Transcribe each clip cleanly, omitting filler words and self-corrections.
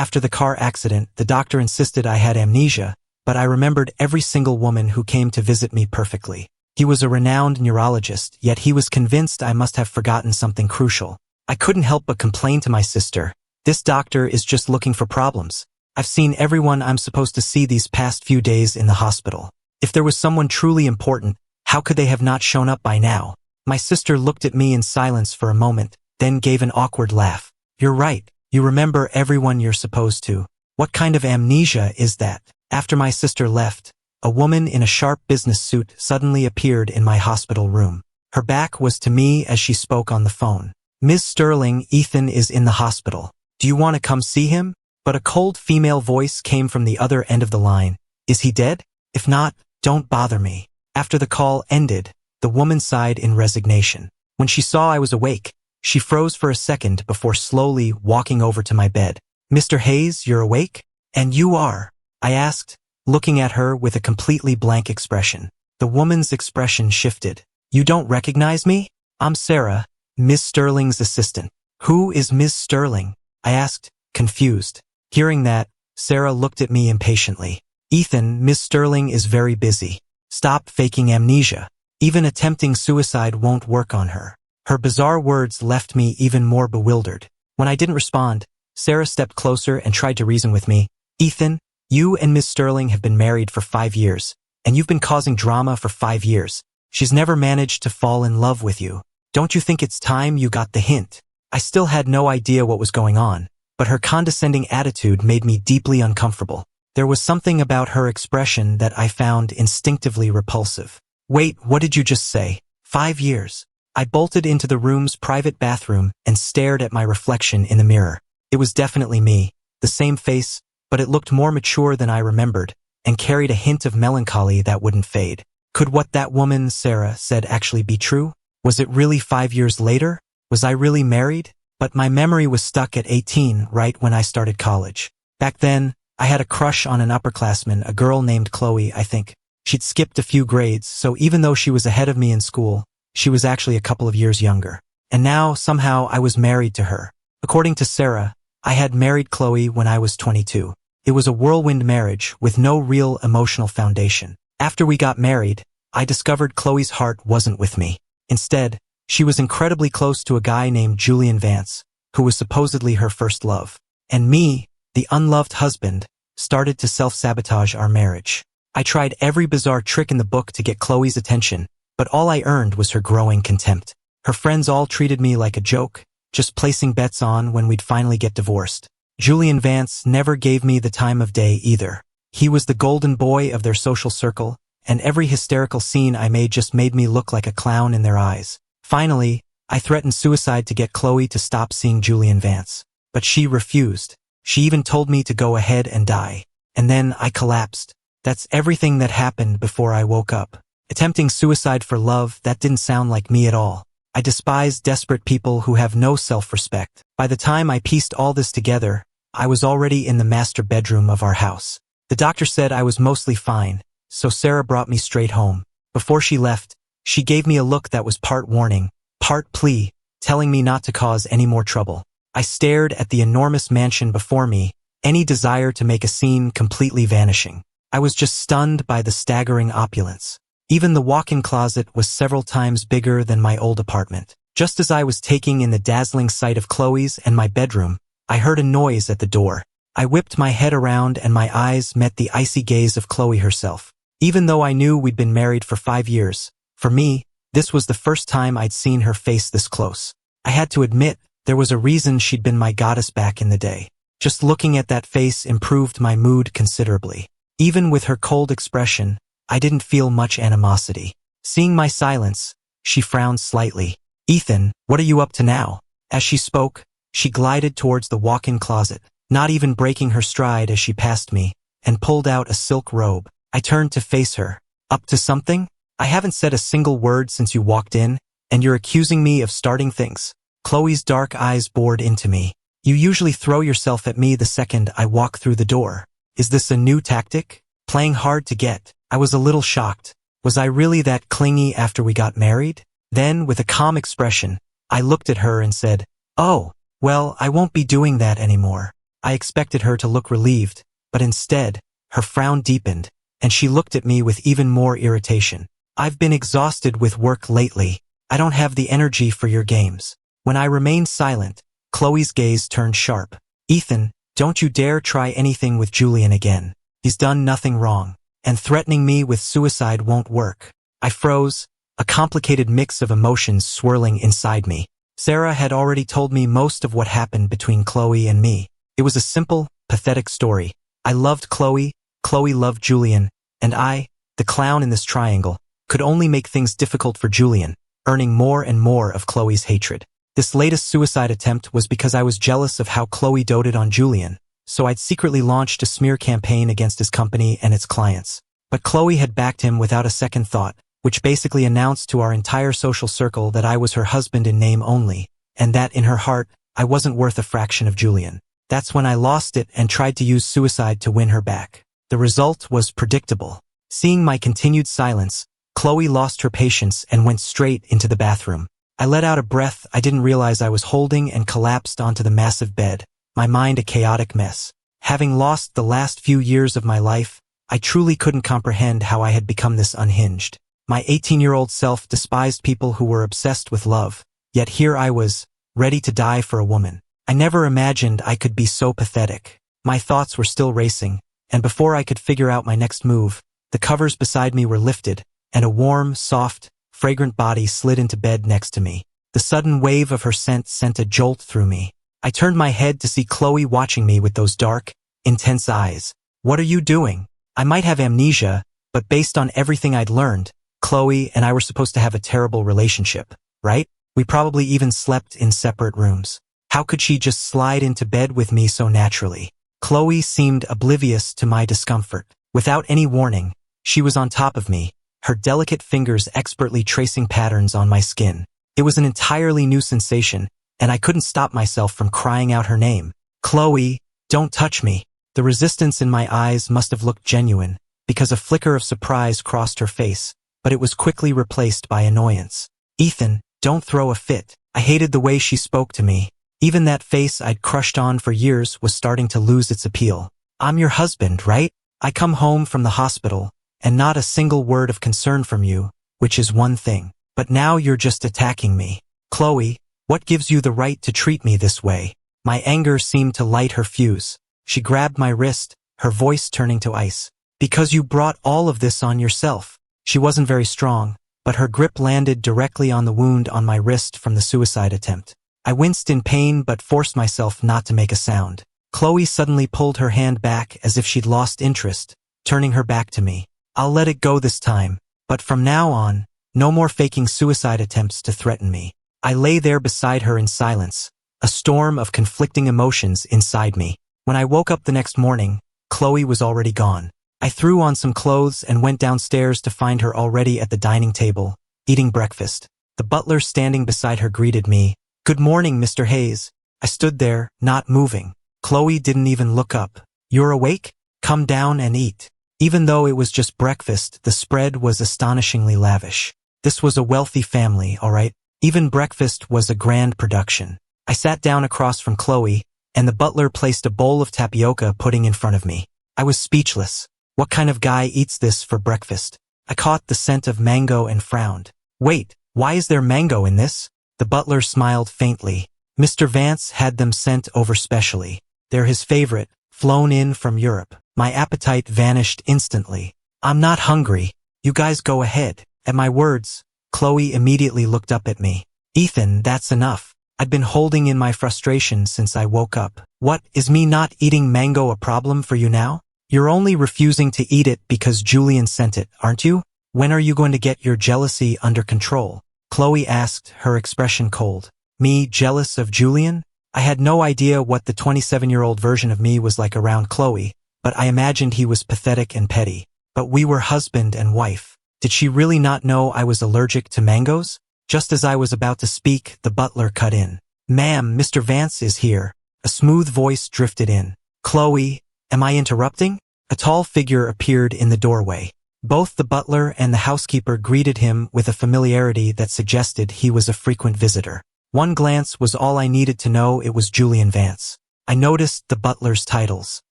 After the car accident, the doctor insisted I had amnesia, but I remembered every single woman who came to visit me perfectly. He was a renowned neurologist, yet he was convinced I must have forgotten something crucial. I couldn't help but complain to my sister. This doctor is just looking for problems. I've seen everyone I'm supposed to see these past few days in the hospital. If there was someone truly important, how could they have not shown up by now? My sister looked at me in silence for a moment, then gave an awkward laugh. You're right. You remember everyone you're supposed to. What kind of amnesia is that? After my sister left, a woman in a sharp business suit suddenly appeared in my hospital room. Her back was to me as she spoke on the phone. Ms. Sterling, Ethan is in the hospital. Do you want to come see him? But a cold female voice came from the other end of the line. Is he dead? If not, don't bother me. After the call ended, the woman sighed in resignation. When she saw I was awake, she froze for a second before slowly walking over to my bed. Mr. Hayes, you're awake? And you are? I asked, looking at her with a completely blank expression. The woman's expression shifted. You don't recognize me? I'm Sarah, Miss Sterling's assistant. Who is Miss Sterling? I asked, confused. Hearing that, Sarah looked at me impatiently. Ethan, Miss Sterling is very busy. Stop faking amnesia. Even attempting suicide won't work on her. Her bizarre words left me even more bewildered. When I didn't respond, Sarah stepped closer and tried to reason with me. Ethan, you and Miss Sterling have been married for 5 years, and you've been causing drama for 5 years. She's never managed to fall in love with you. Don't you think it's time you got the hint? I still had no idea what was going on, but her condescending attitude made me deeply uncomfortable. There was something about her expression that I found instinctively repulsive. Wait, what did you just say? 5 years. I bolted into the room's private bathroom and stared at my reflection in the mirror. It was definitely me, the same face, but it looked more mature than I remembered, and carried a hint of melancholy that wouldn't fade. Could what that woman, Sarah, said actually be true? Was it really 5 years later? Was I really married? But my memory was stuck at 18, right when I started college. Back then, I had a crush on an upperclassman, a girl named Chloe, I think. She'd skipped a few grades, so even though she was ahead of me in school, she was actually a couple of years younger. And now, somehow, I was married to her. According to Sarah, I had married Chloe when I was 22. It was a whirlwind marriage with no real emotional foundation. After we got married, I discovered Chloe's heart wasn't with me. Instead, she was incredibly close to a guy named Julian Vance, who was supposedly her first love. And me, the unloved husband, started to self-sabotage our marriage. I tried every bizarre trick in the book to get Chloe's attention, but all I earned was her growing contempt. Her friends all treated me like a joke, just placing bets on when we'd finally get divorced. Julian Vance never gave me the time of day either. He was the golden boy of their social circle, and every hysterical scene I made just made me look like a clown in their eyes. Finally, I threatened suicide to get Chloe to stop seeing Julian Vance. But she refused. She even told me to go ahead and die. And then I collapsed. That's everything that happened before I woke up. Attempting suicide for love, that didn't sound like me at all. I despise desperate people who have no self-respect. By the time I pieced all this together, I was already in the master bedroom of our house. The doctor said I was mostly fine, so Sarah brought me straight home. Before she left, she gave me a look that was part warning, part plea, telling me not to cause any more trouble. I stared at the enormous mansion before me, any desire to make a scene completely vanishing. I was just stunned by the staggering opulence. Even the walk-in closet was several times bigger than my old apartment. Just as I was taking in the dazzling sight of Chloe's and my bedroom, I heard a noise at the door. I whipped my head around and my eyes met the icy gaze of Chloe herself. Even though I knew we'd been married for 5 years, for me, this was the first time I'd seen her face this close. I had to admit, there was a reason she'd been my goddess back in the day. Just looking at that face improved my mood considerably. Even with her cold expression, I didn't feel much animosity. Seeing my silence, she frowned slightly. Ethan, what are you up to now? As she spoke, she glided towards the walk-in closet, not even breaking her stride as she passed me, and pulled out a silk robe. I turned to face her. Up to something? I haven't said a single word since you walked in, and you're accusing me of starting things. Chloe's dark eyes bored into me. You usually throw yourself at me the second I walk through the door. Is this a new tactic? Playing hard to get? I was a little shocked. Was I really that clingy after we got married? Then, with a calm expression, I looked at her and said, "Oh, well, I won't be doing that anymore." I expected her to look relieved, but instead, her frown deepened, and she looked at me with even more irritation. I've been exhausted with work lately. I don't have the energy for your games. When I remained silent, Chloe's gaze turned sharp. Ethan, don't you dare try anything with Julian again. He's done nothing wrong, and threatening me with suicide won't work. I froze, a complicated mix of emotions swirling inside me. Sarah had already told me most of what happened between Chloe and me. It was a simple, pathetic story. I loved Chloe, Chloe loved Julian, and I, the clown in this triangle, could only make things difficult for Julian, earning more and more of Chloe's hatred. This latest suicide attempt was because I was jealous of how Chloe doted on Julian, so I'd secretly launched a smear campaign against his company and its clients. But Chloe had backed him without a second thought, which basically announced to our entire social circle that I was her husband in name only, and that in her heart, I wasn't worth a fraction of Julian. That's when I lost it and tried to use suicide to win her back. The result was predictable. Seeing my continued silence, Chloe lost her patience and went straight into the bathroom. I let out a breath I didn't realize I was holding and collapsed onto the massive bed, my mind a chaotic mess. Having lost the last few years of my life, I truly couldn't comprehend how I had become this unhinged. My 18-year-old self despised people who were obsessed with love, yet here I was, ready to die for a woman. I never imagined I could be so pathetic. My thoughts were still racing, and before I could figure out my next move, the covers beside me were lifted, and a warm, soft, fragrant body slid into bed next to me. The sudden wave of her scent sent a jolt through me. I turned my head to see Chloe watching me with those dark, intense eyes. What are you doing? I might have amnesia, but based on everything I'd learned, Chloe and I were supposed to have a terrible relationship, right? We probably even slept in separate rooms. How could she just slide into bed with me so naturally? Chloe seemed oblivious to my discomfort. Without any warning, she was on top of me, her delicate fingers expertly tracing patterns on my skin. It was an entirely new sensation, and I couldn't stop myself from crying out her name. Chloe, don't touch me. The resistance in my eyes must have looked genuine, because a flicker of surprise crossed her face, but it was quickly replaced by annoyance. Ethan, don't throw a fit. I hated the way she spoke to me. Even that face I'd crushed on for years was starting to lose its appeal. I'm your husband, right? I come home from the hospital, and not a single word of concern from you, which is one thing. But now you're just attacking me. Chloe, what gives you the right to treat me this way? My anger seemed to light her fuse. She grabbed my wrist, her voice turning to ice. Because you brought all of this on yourself. She wasn't very strong, but her grip landed directly on the wound on my wrist from the suicide attempt. I winced in pain but forced myself not to make a sound. Chloe suddenly pulled her hand back as if she'd lost interest, turning her back to me. I'll let it go this time, but from now on, no more faking suicide attempts to threaten me. I lay there beside her in silence, a storm of conflicting emotions inside me. When I woke up the next morning, Chloe was already gone. I threw on some clothes and went downstairs to find her already at the dining table, eating breakfast. The butler standing beside her greeted me. Good morning, Mr. Hayes. I stood there, not moving. Chloe didn't even look up. You're awake? Come down and eat. Even though it was just breakfast, the spread was astonishingly lavish. This was a wealthy family, all right? Even breakfast was a grand production. I sat down across from Chloe, and the butler placed a bowl of tapioca pudding in front of me. I was speechless. What kind of guy eats this for breakfast? I caught the scent of mango and frowned. Wait, why is there mango in this? The butler smiled faintly. Mr. Vance had them sent over specially. They're his favorite, flown in from Europe. My appetite vanished instantly. I'm not hungry. You guys go ahead. At my words, Chloe immediately looked up at me. Ethan, that's enough. I'd been holding in my frustration since I woke up. What, is me not eating mango a problem for you now? You're only refusing to eat it because Julian sent it, aren't you? When are you going to get your jealousy under control? Chloe asked, her expression cold. Me jealous of Julian? I had no idea what the 27-year-old version of me was like around Chloe, but I imagined he was pathetic and petty. But we were husband and wife. Did she really not know I was allergic to mangoes? Just as I was about to speak, the butler cut in. Ma'am, Mr. Vance is here. A smooth voice drifted in. Chloe, am I interrupting? A tall figure appeared in the doorway. Both the butler and the housekeeper greeted him with a familiarity that suggested he was a frequent visitor. One glance was all I needed to know it was Julian Vance. I noticed the butler's titles.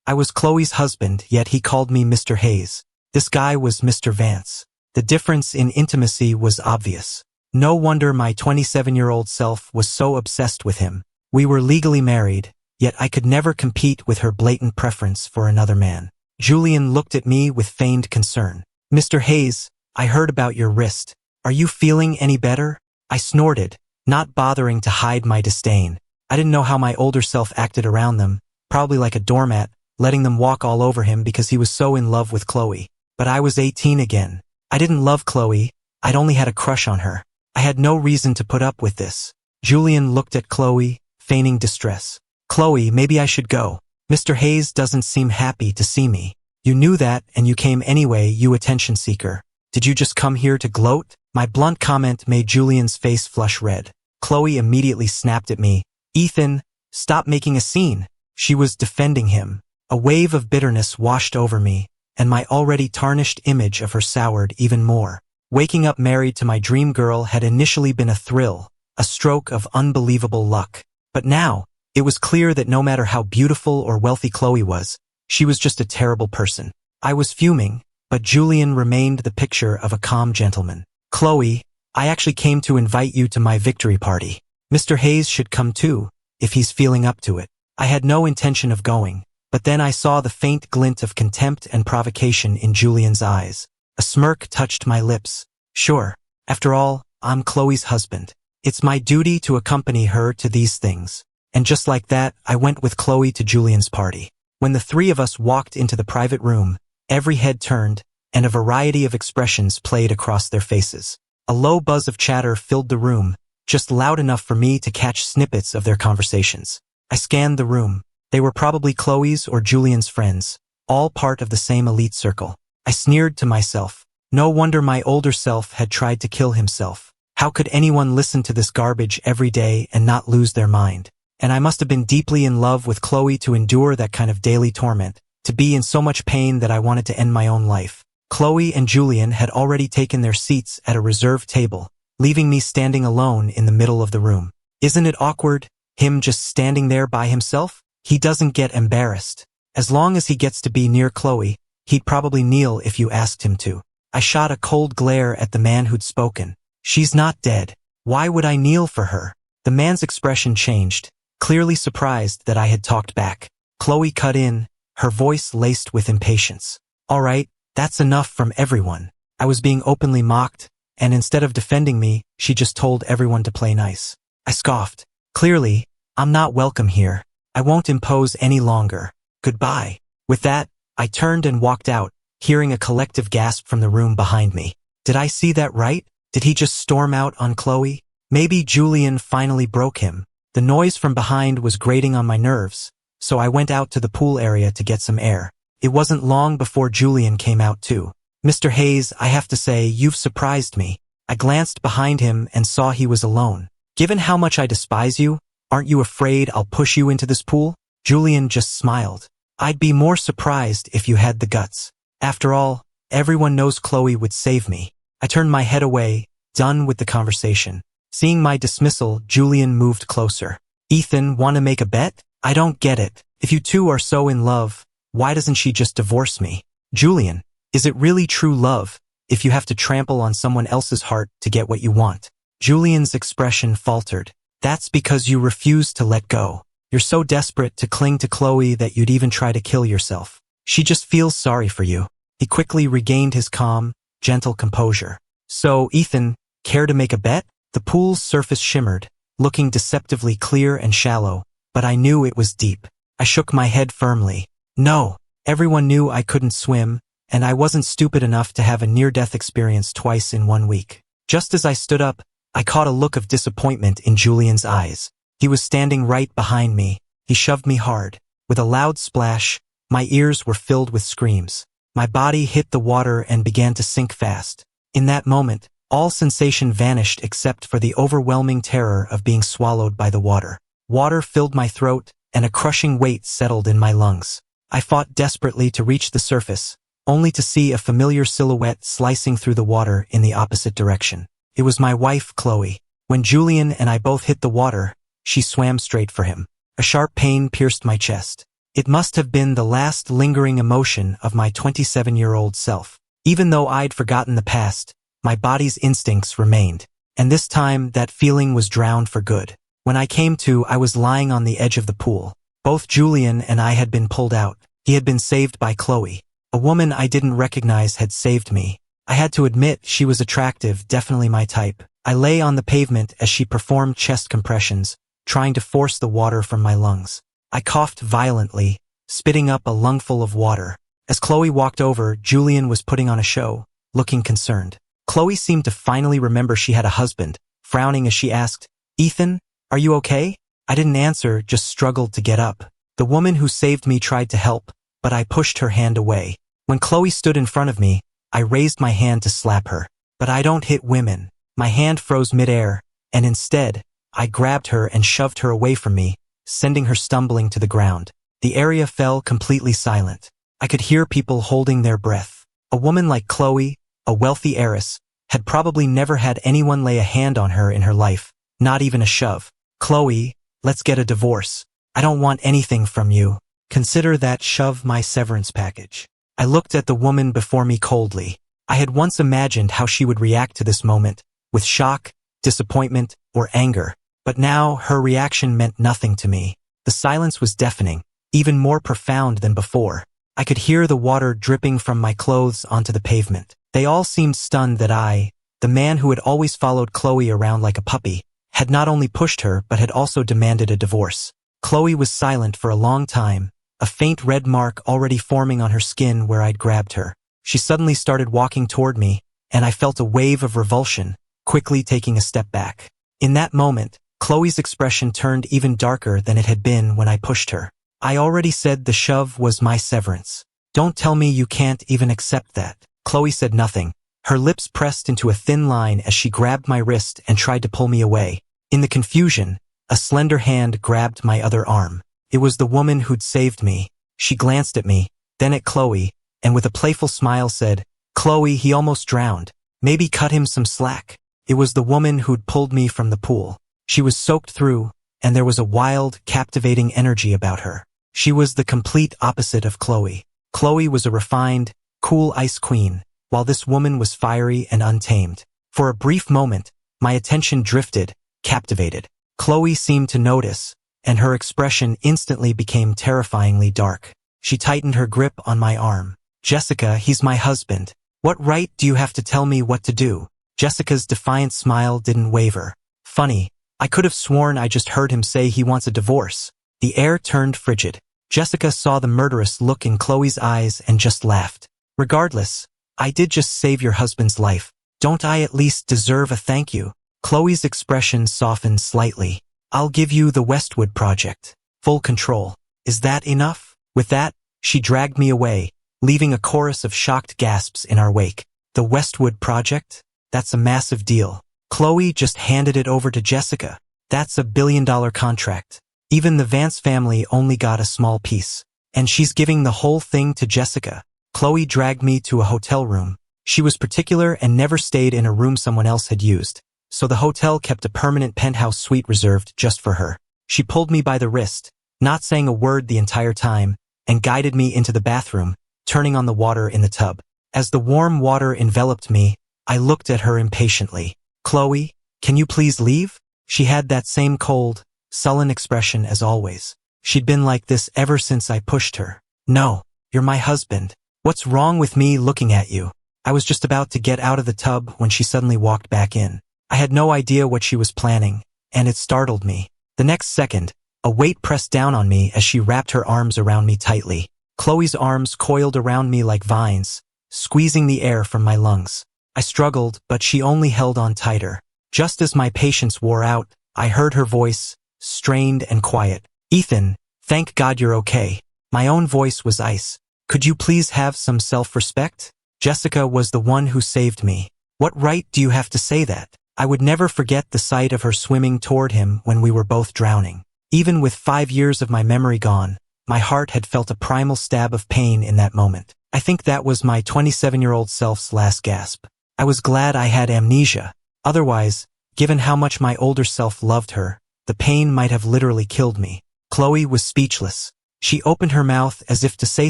I was Chloe's husband, yet he called me Mr. Hayes. This guy was Mr. Vance. The difference in intimacy was obvious. No wonder my 27-year-old self was so obsessed with him. We were legally married, yet I could never compete with her blatant preference for another man. Julian looked at me with feigned concern. Mr. Hayes, I heard about your wrist. Are you feeling any better? I snorted, not bothering to hide my disdain. I didn't know how my older self acted around them, probably like a doormat, letting them walk all over him because he was so in love with Chloe. But I was 18 again. I didn't love Chloe, I'd only had a crush on her. I had no reason to put up with this. Julian looked at Chloe, feigning distress. Chloe, maybe I should go. Mr. Hayes doesn't seem happy to see me. You knew that and you came anyway, you attention seeker. Did you just come here to gloat? My blunt comment made Julian's face flush red. Chloe immediately snapped at me. Ethan, stop making a scene. She was defending him. A wave of bitterness washed over me, and my already tarnished image of her soured even more. Waking up married to my dream girl had initially been a thrill, a stroke of unbelievable luck. But now, it was clear that no matter how beautiful or wealthy Chloe was, she was just a terrible person. I was fuming, but Julian remained the picture of a calm gentleman. Chloe, I actually came to invite you to my victory party. Mr. Hayes should come too, if he's feeling up to it. I had no intention of going, but then I saw the faint glint of contempt and provocation in Julian's eyes. A smirk touched my lips. Sure, after all, I'm Chloe's husband. It's my duty to accompany her to these things. And just like that, I went with Chloe to Julian's party. When the three of us walked into the private room, every head turned, and a variety of expressions played across their faces. A low buzz of chatter filled the room, just loud enough for me to catch snippets of their conversations. I scanned the room. They were probably Chloe's or Julian's friends, all part of the same elite circle. I sneered to myself. No wonder my older self had tried to kill himself. How could anyone listen to this garbage every day and not lose their mind? And I must have been deeply in love with Chloe to endure that kind of daily torment, to be in so much pain that I wanted to end my own life. Chloe and Julian had already taken their seats at a reserved table, leaving me standing alone in the middle of the room. Isn't it awkward, him just standing there by himself? He doesn't get embarrassed. As long as he gets to be near Chloe, he'd probably kneel if you asked him to. I shot a cold glare at the man who'd spoken. She's not dead. Why would I kneel for her? The man's expression changed, clearly surprised that I had talked back. Chloe cut in, her voice laced with impatience. All right, that's enough from everyone. I was being openly mocked, and instead of defending me, she just told everyone to play nice. I scoffed. Clearly, I'm not welcome here. I won't impose any longer. Goodbye. With that, I turned and walked out, hearing a collective gasp from the room behind me. Did I see that right? Did he just storm out on Chloe? Maybe Julian finally broke him. The noise from behind was grating on my nerves, so I went out to the pool area to get some air. It wasn't long before Julian came out too. Mr. Hayes, I have to say, you've surprised me. I glanced behind him and saw he was alone. Given how much I despise you, aren't you afraid I'll push you into this pool? Julian just smiled. I'd be more surprised if you had the guts. After all, everyone knows Chloe would save me. I turned my head away, done with the conversation. Seeing my dismissal, Julian moved closer. Ethan, want to make a bet? I don't get it. If you two are so in love, why doesn't she just divorce me? Julian, is it really true love if you have to trample on someone else's heart to get what you want? Julian's expression faltered. That's because you refuse to let go. You're so desperate to cling to Chloe that you'd even try to kill yourself. She just feels sorry for you. He quickly regained his calm, gentle composure. So, Ethan, care to make a bet? The pool's surface shimmered, looking deceptively clear and shallow, but I knew it was deep. I shook my head firmly. No, everyone knew I couldn't swim, and I wasn't stupid enough to have a near-death experience twice in 1 week. Just as I stood up, I caught a look of disappointment in Julian's eyes. He was standing right behind me. He shoved me hard. With a loud splash, my ears were filled with screams. My body hit the water and began to sink fast. In that moment, all sensation vanished except for the overwhelming terror of being swallowed by the water. Water filled my throat, and a crushing weight settled in my lungs. I fought desperately to reach the surface, only to see a familiar silhouette slicing through the water in the opposite direction. It was my wife, Chloe. When Julian and I both hit the water, she swam straight for him. A sharp pain pierced my chest. It must have been the last lingering emotion of my 27-year-old self. Even though I'd forgotten the past, my body's instincts remained. And this time, that feeling was drowned for good. When I came to, I was lying on the edge of the pool. Both Julian and I had been pulled out. He had been saved by Chloe. A woman I didn't recognize had saved me. I had to admit she was attractive, definitely my type. I lay on the pavement as she performed chest compressions, trying to force the water from my lungs. I coughed violently, spitting up a lungful of water. As Chloe walked over, Julian was putting on a show, looking concerned. Chloe seemed to finally remember she had a husband, frowning as she asked, "Ethan, are you okay?" I didn't answer, just struggled to get up. The woman who saved me tried to help, but I pushed her hand away. When Chloe stood in front of me, I raised my hand to slap her. But I don't hit women. My hand froze midair, and instead, I grabbed her and shoved her away from me, sending her stumbling to the ground. The area fell completely silent. I could hear people holding their breath. A woman like Chloe, a wealthy heiress, had probably never had anyone lay a hand on her in her life, not even a shove. "Chloe, let's get a divorce. I don't want anything from you. Consider that shove my severance package." I looked at the woman before me coldly. I had once imagined how she would react to this moment, with shock, disappointment, or anger. But now her reaction meant nothing to me. The silence was deafening, even more profound than before. I could hear the water dripping from my clothes onto the pavement. They all seemed stunned that I, the man who had always followed Chloe around like a puppy, had not only pushed her but had also demanded a divorce. Chloe was silent for a long time, a faint red mark already forming on her skin where I'd grabbed her. She suddenly started walking toward me, and I felt a wave of revulsion, quickly taking a step back. In that moment, Chloe's expression turned even darker than it had been when I pushed her. "I already said the shove was my severance. Don't tell me you can't even accept that." Chloe said nothing. Her lips pressed into a thin line as she grabbed my wrist and tried to pull me away. In the confusion, a slender hand grabbed my other arm. It was the woman who'd saved me. She glanced at me, then at Chloe, and with a playful smile said, "Chloe, he almost drowned. Maybe cut him some slack." It was the woman who'd pulled me from the pool. She was soaked through, and there was a wild, captivating energy about her. She was the complete opposite of Chloe. Chloe was a refined, cool ice queen, while this woman was fiery and untamed. For a brief moment, my attention drifted, captivated. Chloe seemed to notice, and her expression instantly became terrifyingly dark. She tightened her grip on my arm. "Jessica, he's my husband. What right do you have to tell me what to do?" Jessica's defiant smile didn't waver. Funny, I could have sworn I just heard him say he wants a divorce. The air turned frigid. Jessica saw the murderous look in Chloe's eyes and just laughed. "Regardless, I did just save your husband's life. Don't I at least deserve a thank you?" Chloe's expression softened slightly. "I'll give you the Westwood Project. Full control. Is that enough?" With that, she dragged me away, leaving a chorus of shocked gasps in our wake. The Westwood Project? That's a massive deal. Chloe just handed it over to Jessica. That's $1 billion contract. Even the Vance family only got a small piece. And she's giving the whole thing to Jessica. Chloe dragged me to a hotel room. She was particular and never stayed in a room someone else had used, so the hotel kept a permanent penthouse suite reserved just for her. She pulled me by the wrist, not saying a word the entire time, and guided me into the bathroom, turning on the water in the tub. As the warm water enveloped me, I looked at her impatiently. "Chloe, can you please leave?" She had that same cold, sullen expression as always. She'd been like this ever since I pushed her. "No, you're my husband. What's wrong with me looking at you?" I was just about to get out of the tub when she suddenly walked back in. I had no idea what she was planning, and it startled me. The next second, a weight pressed down on me as she wrapped her arms around me tightly. Chloe's arms coiled around me like vines, squeezing the air from my lungs. I struggled, but she only held on tighter. Just as my patience wore out, I heard her voice, strained and quiet. "Ethan, thank God you're okay." My own voice was ice. "Could you please have some self-respect? Jessica was the one who saved me. What right do you have to say that?" I would never forget the sight of her swimming toward him when we were both drowning. Even with 5 years of my memory gone, my heart had felt a primal stab of pain in that moment. I think that was my 27-year-old self's last gasp. I was glad I had amnesia. Otherwise, given how much my older self loved her, the pain might have literally killed me. Chloe was speechless. She opened her mouth as if to say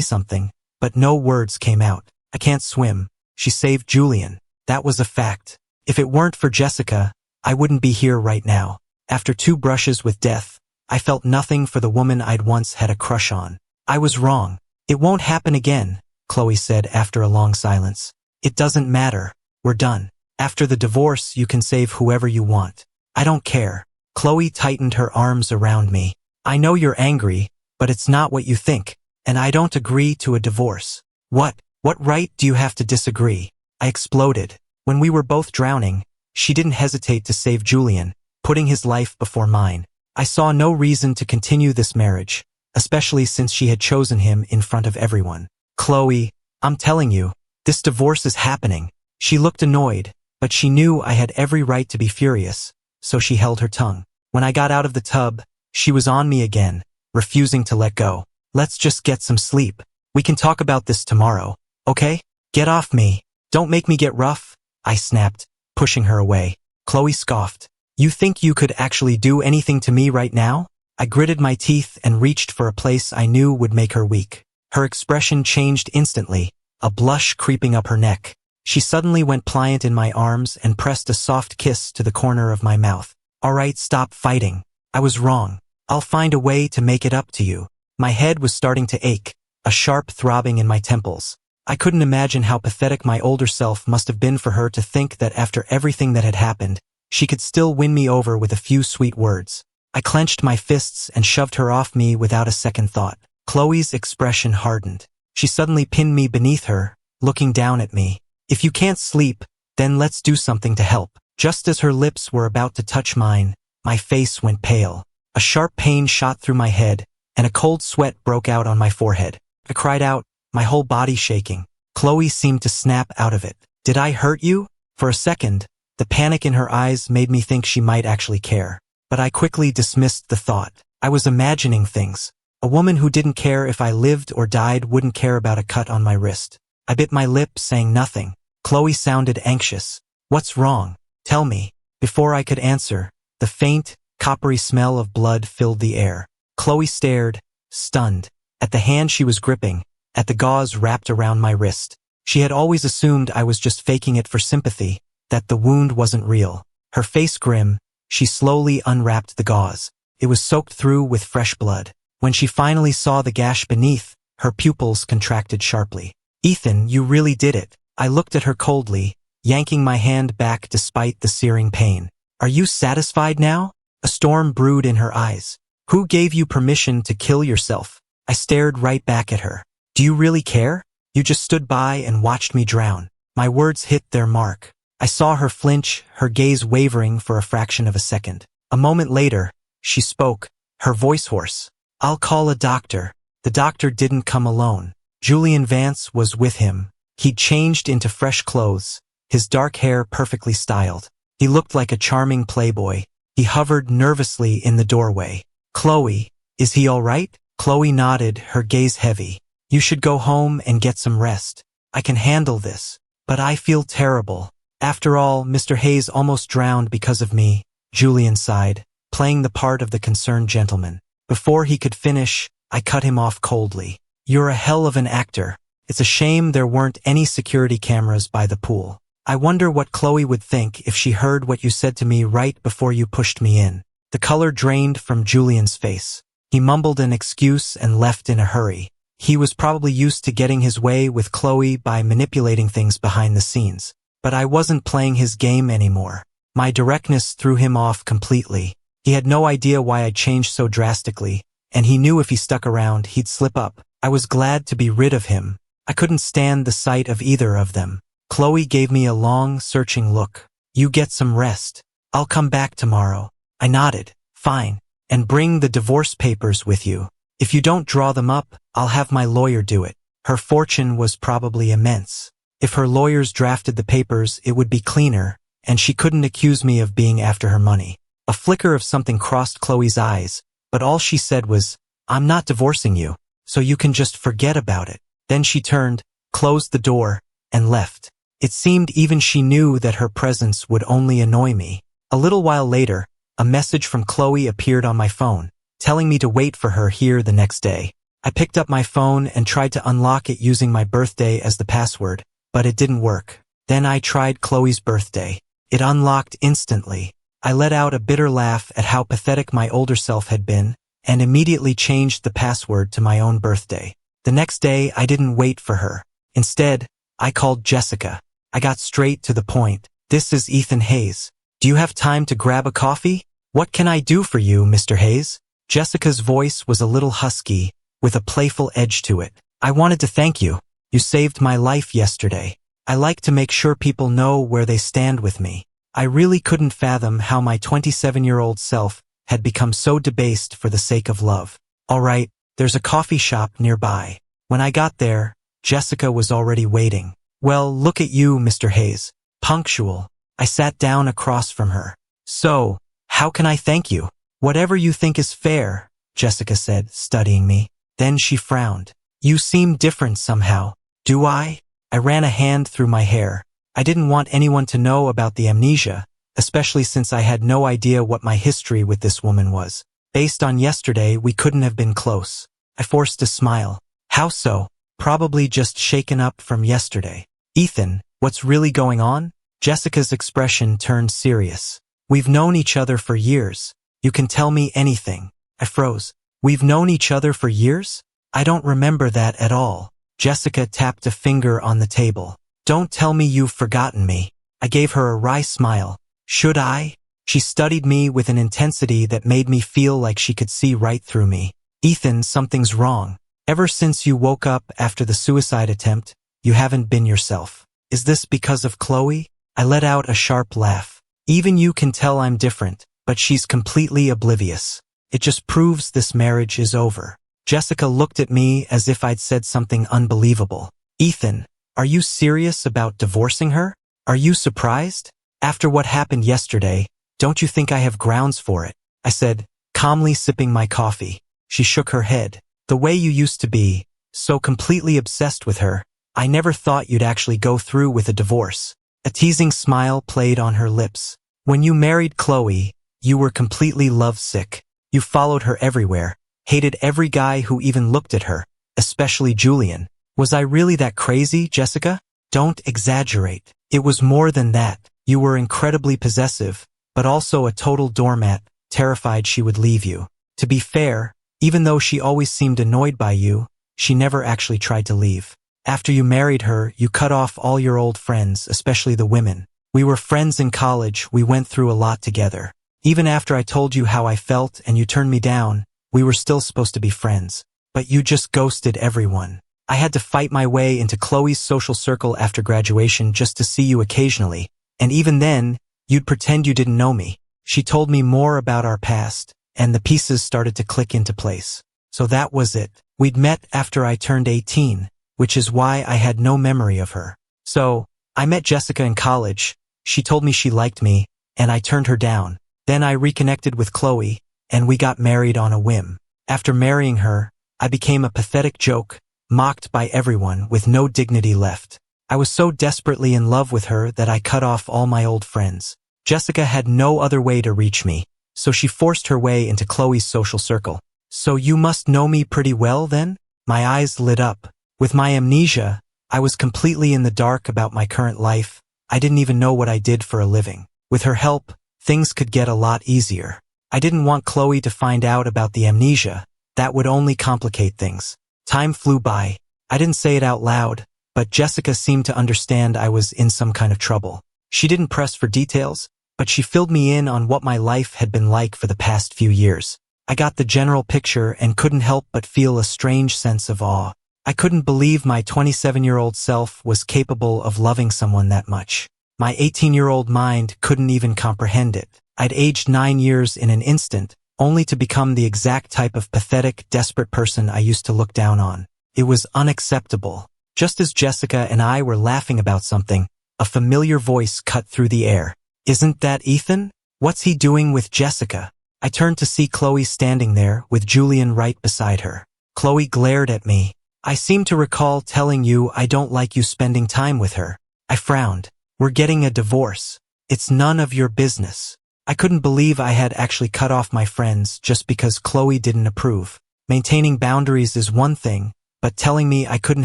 something, but no words came out. I can't swim. She saved Julian. That was a fact. If it weren't for Jessica, I wouldn't be here right now. After 2 brushes with death, I felt nothing for the woman I'd once had a crush on. I was wrong. It won't happen again, Chloe said after a long silence. It doesn't matter. We're done. After the divorce, you can save whoever you want. I don't care. Chloe tightened her arms around me. I know you're angry, but it's not what you think, and I don't agree to a divorce. What right do you have to disagree? I exploded. When we were both drowning, she didn't hesitate to save Julian, putting his life before mine. I saw no reason to continue this marriage, especially since she had chosen him in front of everyone. Chloe, I'm telling you, this divorce is happening. She looked annoyed, but she knew I had every right to be furious, so she held her tongue. When I got out of the tub, she was on me again, refusing to let go. Let's just get some sleep. We can talk about this tomorrow, okay? Get off me. Don't make me get rough, I snapped, pushing her away. Chloe scoffed. You think you could actually do anything to me right now? I gritted my teeth and reached for a place I knew would make her weak. Her expression changed instantly, a blush creeping up her neck. She suddenly went pliant in my arms and pressed a soft kiss to the corner of my mouth. All right, stop fighting. I was wrong. I'll find a way to make it up to you. My head was starting to ache, a sharp throbbing in my temples. I couldn't imagine how pathetic my older self must have been for her to think that after everything that had happened, she could still win me over with a few sweet words. I clenched my fists and shoved her off me without a second thought. Chloe's expression hardened. She suddenly pinned me beneath her, looking down at me. If you can't sleep, then let's do something to help. Just as her lips were about to touch mine, my face went pale. A sharp pain shot through my head, and a cold sweat broke out on my forehead. I cried out, my whole body shaking. Chloe seemed to snap out of it. Did I hurt you? For a second, the panic in her eyes made me think she might actually care. But I quickly dismissed the thought. I was imagining things. A woman who didn't care if I lived or died wouldn't care about a cut on my wrist. I bit my lip, saying nothing. Chloe sounded anxious. What's wrong? Tell me. Before I could answer, the faint, coppery smell of blood filled the air. Chloe stared, stunned, at the hand she was gripping, at the gauze wrapped around my wrist. She had always assumed I was just faking it for sympathy, that the wound wasn't real. Her face grim, she slowly unwrapped the gauze. It was soaked through with fresh blood. When she finally saw the gash beneath, her pupils contracted sharply. Ethan, you really did it. I looked at her coldly, yanking my hand back despite the searing pain. Are you satisfied now? A storm brewed in her eyes. Who gave you permission to kill yourself? I stared right back at her. Do you really care? You just stood by and watched me drown. My words hit their mark. I saw her flinch, her gaze wavering for a fraction of a second. A moment later, she spoke, her voice hoarse. I'll call a doctor. The doctor didn't come alone. Julian Vance was with him. He'd changed into fresh clothes, his dark hair perfectly styled. He looked like a charming playboy. He hovered nervously in the doorway. Chloe, is he all right? Chloe nodded, her gaze heavy. You should go home and get some rest. I can handle this. But I feel terrible. After all, Mr. Hayes almost drowned because of me, Julian sighed, playing the part of the concerned gentleman. Before he could finish, I cut him off coldly. You're a hell of an actor. It's a shame there weren't any security cameras by the pool. I wonder what Chloe would think if she heard what you said to me right before you pushed me in. The color drained from Julian's face. He mumbled an excuse and left in a hurry. He was probably used to getting his way with Chloe by manipulating things behind the scenes. But I wasn't playing his game anymore. My directness threw him off completely. He had no idea why I'd changed so drastically, and he knew if he stuck around, he'd slip up. I was glad to be rid of him. I couldn't stand the sight of either of them. Chloe gave me a long, searching look. You get some rest. I'll come back tomorrow. I nodded. Fine. And bring the divorce papers with you. If you don't draw them up, I'll have my lawyer do it. Her fortune was probably immense. If her lawyers drafted the papers, it would be cleaner, and she couldn't accuse me of being after her money. A flicker of something crossed Chloe's eyes, but all she said was, I'm not divorcing you, so you can just forget about it. Then she turned, closed the door, and left. It seemed even she knew that her presence would only annoy me. A little while later, a message from Chloe appeared on my phone. telling me to wait for her here the next day. I picked up my phone and tried to unlock it using my birthday as the password, but it didn't work. Then I tried Chloe's birthday. It unlocked instantly. I let out a bitter laugh at how pathetic my older self had been, and immediately changed the password to my own birthday. The next day, I didn't wait for her. Instead, I called Jessica. I got straight to the point. "This is Ethan Hayes. Do you have time to grab a coffee? What can I do for you, Mr. Hayes?" Jessica's voice was a little husky, with a playful edge to it. "I wanted to thank you. You saved my life yesterday. I like to make sure people know where they stand with me. I really couldn't fathom how my 27-year-old self had become so debased for the sake of love. All right, there's a coffee shop nearby." When I got there, Jessica was already waiting. "Well, look at you, Mr. Hayes. Punctual." I sat down across from her. "So, how can I thank you?" "Whatever you think is fair," Jessica said, studying me. Then she frowned. "You seem different somehow." "Do I?" I ran a hand through my hair. I didn't want anyone to know about the amnesia, especially since I had no idea what my history with this woman was. Based on yesterday, we couldn't have been close. I forced a smile. "How so?" "Probably just shaken up from yesterday." "Ethan, what's really going on?" Jessica's expression turned serious. "We've known each other for years. You can tell me anything." I froze. "We've known each other for years? I don't remember that at all." Jessica tapped a finger on the table. "Don't tell me you've forgotten me." I gave her a wry smile. "Should I?" She studied me with an intensity that made me feel like she could see right through me. "Ethan, something's wrong. Ever since you woke up after the suicide attempt, you haven't been yourself. Is this because of Chloe?" I let out a sharp laugh. "Even you can tell I'm different, but she's completely oblivious. It just proves this marriage is over." Jessica looked at me as if I'd said something unbelievable. "Ethan, are you serious about divorcing her? Are you surprised? After what happened yesterday, don't you think I have grounds for it?" I said, calmly sipping my coffee. She shook her head. "The way you used to be, so completely obsessed with her, I never thought you'd actually go through with a divorce." A teasing smile played on her lips. "When you married Chloe, you were completely lovesick. You followed her everywhere, hated every guy who even looked at her, especially Julian. Was I really that crazy, Jessica? Don't exaggerate. It was more than that. You were incredibly possessive, but also a total doormat, terrified she would leave you. To be fair, even though she always seemed annoyed by you, she never actually tried to leave. After you married her, you cut off all your old friends, especially the women. We were friends in college, we went through a lot together. Even after I told you how I felt and you turned me down, we were still supposed to be friends. But you just ghosted everyone. I had to fight my way into Chloe's social circle after graduation just to see you occasionally, and even then, you'd pretend you didn't know me. She told me more about our past, and the pieces started to click into place. So that was it. We'd met after I turned 18, which is why I had no memory of her. So, I met Jessica in college, she told me she liked me, and I turned her down. Then I reconnected with Chloe, and we got married on a whim. After marrying her, I became a pathetic joke, mocked by everyone with no dignity left. I was so desperately in love with her that I cut off all my old friends. Jessica had no other way to reach me, so she forced her way into Chloe's social circle. "So you must know me pretty well then?" My eyes lit up. With my amnesia, I was completely in the dark about my current life. I didn't even know what I did for a living. With her help, things could get a lot easier. I didn't want Chloe to find out about the amnesia. That would only complicate things. Time flew by. I didn't say it out loud, but Jessica seemed to understand I was in some kind of trouble. She didn't press for details, but she filled me in on what my life had been like for the past few years. I got the general picture and couldn't help but feel a strange sense of awe. I couldn't believe my 27-year-old self was capable of loving someone that much. My 18-year-old mind couldn't even comprehend it. I'd aged 9 years in an instant, only to become the exact type of pathetic, desperate person I used to look down on. It was unacceptable. Just as Jessica and I were laughing about something, a familiar voice cut through the air. "Isn't that Ethan? What's he doing with Jessica?" I turned to see Chloe standing there, with Julian right beside her. Chloe glared at me. "I seem to recall telling you I don't like you spending time with her." I frowned. "We're getting a divorce. It's none of your business." I couldn't believe I had actually cut off my friends just because Chloe didn't approve. Maintaining boundaries is one thing, but telling me I couldn't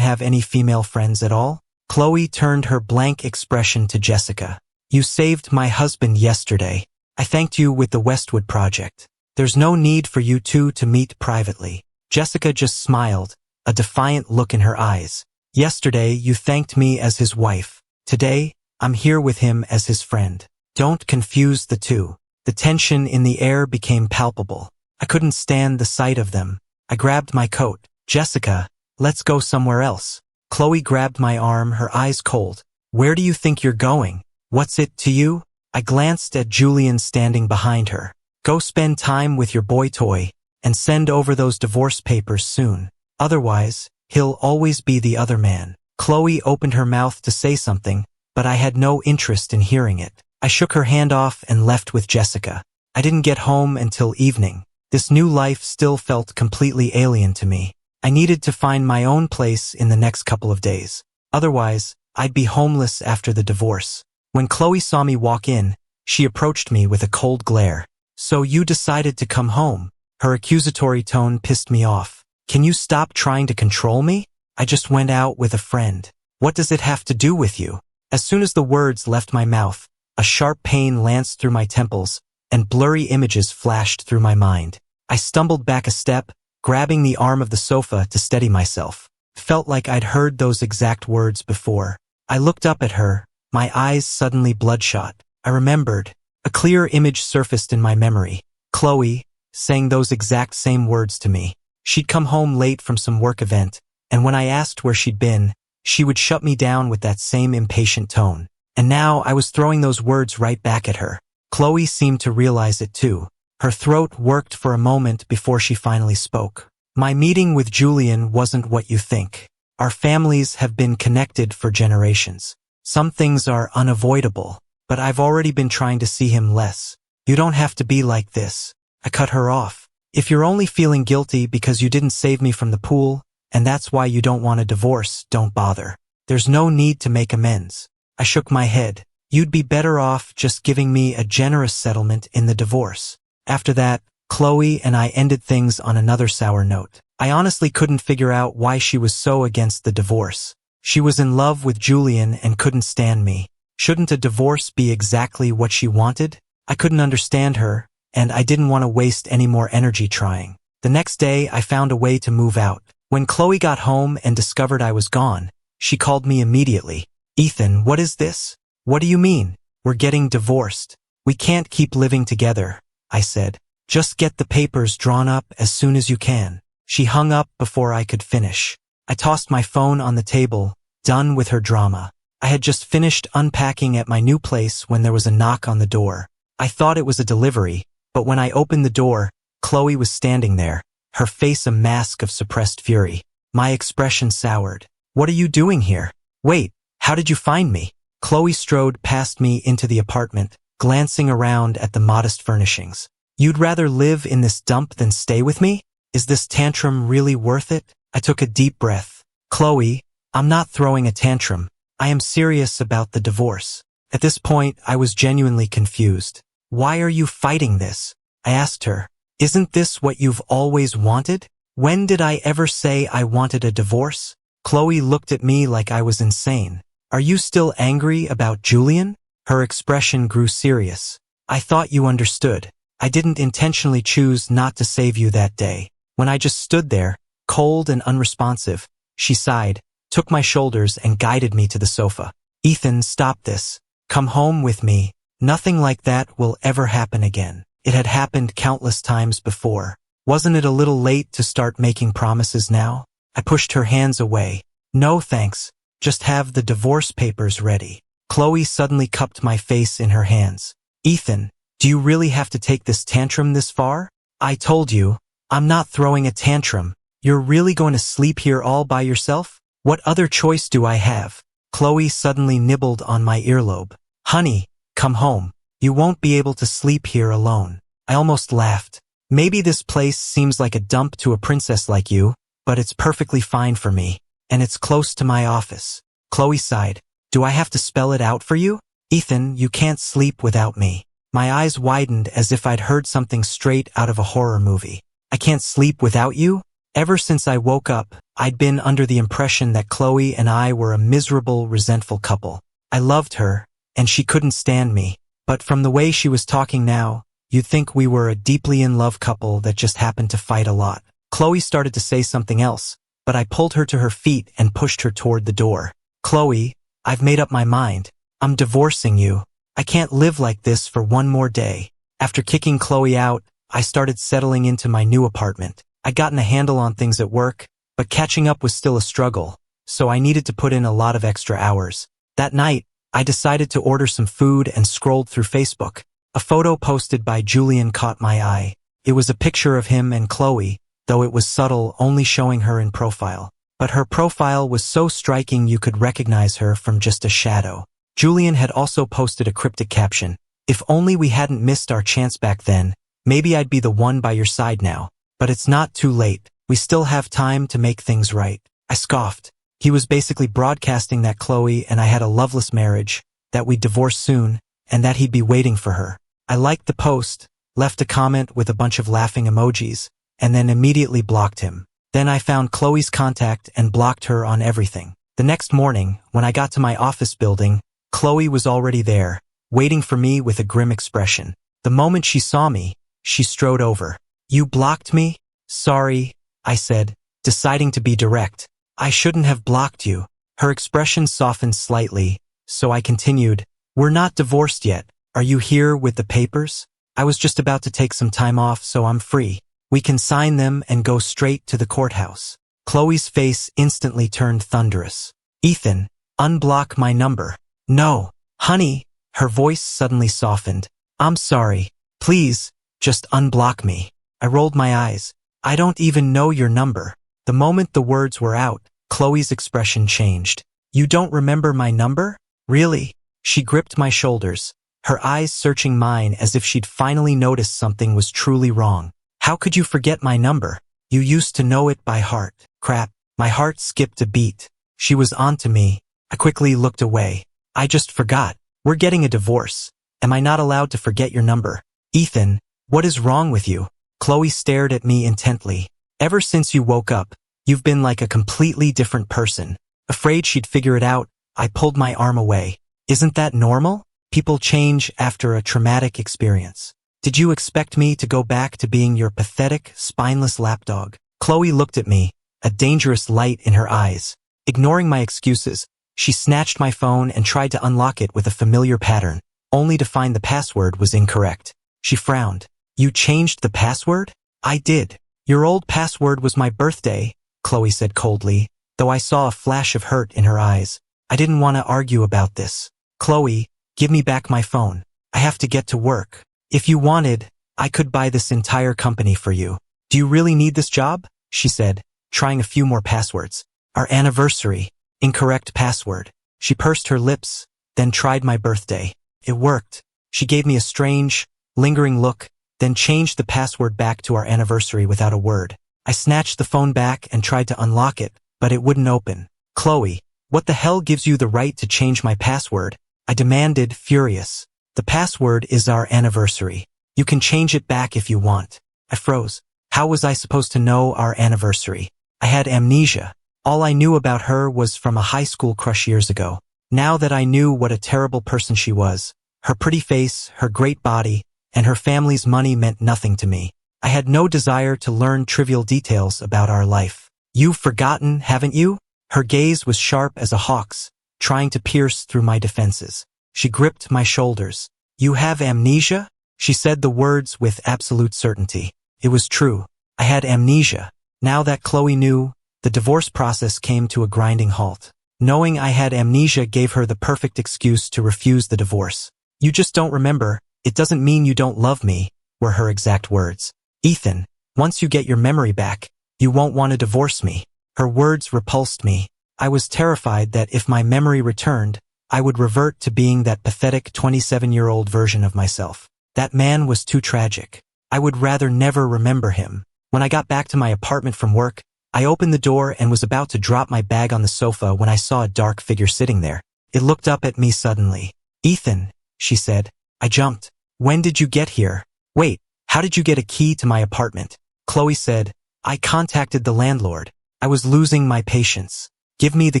have any female friends at all? Chloe turned her blank expression to Jessica. You saved my husband yesterday. I thanked you with the Westwood project. There's no need for you two to meet privately. Jessica just smiled, a defiant look in her eyes. Yesterday, you thanked me as his wife. Today, I'm here with him as his friend. Don't confuse the two. The tension in the air became palpable. I couldn't stand the sight of them. I grabbed my coat. Jessica, let's go somewhere else. Chloe grabbed my arm, her eyes cold. Where do you think you're going? What's it to you? I glanced at Julian standing behind her. Go spend time with your boy toy, and send over those divorce papers soon. Otherwise, he'll always be the other man. Chloe opened her mouth to say something, but I had no interest in hearing it. I shook her hand off and left with Jessica. I didn't get home until evening. This new life still felt completely alien to me. I needed to find my own place in the next couple of days. Otherwise, I'd be homeless after the divorce. When Chloe saw me walk in, she approached me with a cold glare. So you decided to come home? Her accusatory tone pissed me off. Can you stop trying to control me? I just went out with a friend. What does it have to do with you? As soon as the words left my mouth, a sharp pain lanced through my temples, and blurry images flashed through my mind. I stumbled back a step, grabbing the arm of the sofa to steady myself. Felt like I'd heard those exact words before. I looked up at her, my eyes suddenly bloodshot. I remembered. A clear image surfaced in my memory. Chloe, saying those exact same words to me. She'd come home late from some work event, and when I asked where she'd been, she would shut me down with that same impatient tone. And now I was throwing those words right back at her. Chloe seemed to realize it too. Her throat worked for a moment before she finally spoke. My meeting with Julian wasn't what you think. Our families have been connected for generations. Some things are unavoidable, but I've already been trying to see him less. You don't have to be like this. I cut her off. If you're only feeling guilty because you didn't save me from the pool, and that's why you don't want a divorce, don't bother. There's no need to make amends. I shook my head. You'd be better off just giving me a generous settlement in the divorce. After that, Chloe and I ended things on another sour note. I honestly couldn't figure out why she was so against the divorce. She was in love with Julian and couldn't stand me. Shouldn't a divorce be exactly what she wanted? I couldn't understand her, and I didn't want to waste any more energy trying. The next day, I found a way to move out. When Chloe got home and discovered I was gone, she called me immediately. Ethan, what is this? What do you mean? We're getting divorced. We can't keep living together, I said. Just get the papers drawn up as soon as you can. She hung up before I could finish. I tossed my phone on the table, done with her drama. I had just finished unpacking at my new place when there was a knock on the door. I thought it was a delivery, but when I opened the door, Chloe was standing there, her face a mask of suppressed fury. My expression soured. What are you doing here? Wait, how did you find me? Chloe strode past me into the apartment, glancing around at the modest furnishings. You'd rather live in this dump than stay with me? Is this tantrum really worth it? I took a deep breath. Chloe, I'm not throwing a tantrum. I am serious about the divorce. At this point, I was genuinely confused. Why are you fighting this? I asked her. Isn't this what you've always wanted? When did I ever say I wanted a divorce? Chloe looked at me like I was insane. Are you still angry about Julian? Her expression grew serious. I thought you understood. I didn't intentionally choose not to save you that day. When I just stood there, cold and unresponsive, she sighed, took my shoulders and guided me to the sofa. Ethan, stop this. Come home with me. Nothing like that will ever happen again. It had happened countless times before. Wasn't it a little late to start making promises now? I pushed her hands away. No thanks. Just have the divorce papers ready. Chloe suddenly cupped my face in her hands. Ethan, do you really have to take this tantrum this far? I told you, I'm not throwing a tantrum. You're really going to sleep here all by yourself? What other choice do I have? Chloe suddenly nibbled on my earlobe. Honey, come home. You won't be able to sleep here alone. I almost laughed. Maybe this place seems like a dump to a princess like you, but it's perfectly fine for me, and it's close to my office. Chloe sighed. Do I have to spell it out for you? Ethan, you can't sleep without me. My eyes widened as if I'd heard something straight out of a horror movie. I can't sleep without you? Ever since I woke up, I'd been under the impression that Chloe and I were a miserable, resentful couple. I loved her, and she couldn't stand me. But from the way she was talking now, you'd think we were a deeply in love couple that just happened to fight a lot. Chloe started to say something else, but I pulled her to her feet and pushed her toward the door. Chloe, I've made up my mind. I'm divorcing you. I can't live like this for one more day. After kicking Chloe out, I started settling into my new apartment. I'd gotten a handle on things at work, but catching up was still a struggle, so I needed to put in a lot of extra hours. That night, I decided to order some food and scrolled through Facebook. A photo posted by Julian caught my eye. It was a picture of him and Chloe, though it was subtle, only showing her in profile. But her profile was so striking you could recognize her from just a shadow. Julian had also posted a cryptic caption. If only we hadn't missed our chance back then, maybe I'd be the one by your side now. But it's not too late. We still have time to make things right. I scoffed. He was basically broadcasting that Chloe and I had a loveless marriage, that we'd divorce soon, and that he'd be waiting for her. I liked the post, left a comment with a bunch of laughing emojis, and then immediately blocked him. Then I found Chloe's contact and blocked her on everything. The next morning, when I got to my office building, Chloe was already there, waiting for me with a grim expression. The moment she saw me, she strode over. You blocked me? Sorry, I said, deciding to be direct. I shouldn't have blocked you. Her expression softened slightly, so I continued. We're not divorced yet. Are you here with the papers? I was just about to take some time off, so I'm free. We can sign them and go straight to the courthouse. Chloe's face instantly turned thunderous. Ethan, unblock my number. No, honey, her voice suddenly softened. I'm sorry. Please, just unblock me. I rolled my eyes. I don't even know your number. The moment the words were out, Chloe's expression changed. You don't remember my number? Really? She gripped my shoulders, her eyes searching mine as if she'd finally noticed something was truly wrong. How could you forget my number? You used to know it by heart. Crap. My heart skipped a beat. She was onto me. I quickly looked away. I just forgot. We're getting a divorce. Am I not allowed to forget your number? Ethan, what is wrong with you? Chloe stared at me intently. Ever since you woke up, you've been like a completely different person. Afraid she'd figure it out, I pulled my arm away. Isn't that normal? People change after a traumatic experience. Did you expect me to go back to being your pathetic, spineless lapdog? Chloe looked at me, a dangerous light in her eyes. Ignoring my excuses, she snatched my phone and tried to unlock it with a familiar pattern, only to find the password was incorrect. She frowned. You changed the password? I did. Your old password was my birthday, Chloe said coldly, though I saw a flash of hurt in her eyes. I didn't want to argue about this. Chloe, give me back my phone. I have to get to work. If you wanted, I could buy this entire company for you. Do you really need this job? She said, trying a few more passwords. Our anniversary. Incorrect password. She pursed her lips, then tried my birthday. It worked. She gave me a strange, lingering look, then changed the password back to our anniversary without a word. I snatched the phone back and tried to unlock it, but it wouldn't open. Chloe, what the hell gives you the right to change my password? I demanded, furious. The password is our anniversary. You can change it back if you want. I froze. How was I supposed to know our anniversary? I had amnesia. All I knew about her was from a high school crush years ago. Now that I knew what a terrible person she was, her pretty face, her great body, and her family's money meant nothing to me. I had no desire to learn trivial details about our life. You've forgotten, haven't you? Her gaze was sharp as a hawk's, trying to pierce through my defenses. She gripped my shoulders. You have amnesia? She said the words with absolute certainty. It was true. I had amnesia. Now that Chloe knew, the divorce process came to a grinding halt. Knowing I had amnesia gave her the perfect excuse to refuse the divorce. You just don't remember. It doesn't mean you don't love me, were her exact words. Ethan, once you get your memory back, you won't want to divorce me. Her words repulsed me. I was terrified that if my memory returned, I would revert to being that pathetic 27-year-old version of myself. That man was too tragic. I would rather never remember him. When I got back to my apartment from work, I opened the door and was about to drop my bag on the sofa when I saw a dark figure sitting there. It looked up at me suddenly. Ethan, she said. I jumped. When did you get here? Wait, how did you get a key to my apartment? Chloe said, I contacted the landlord. I was losing my patience. Give me the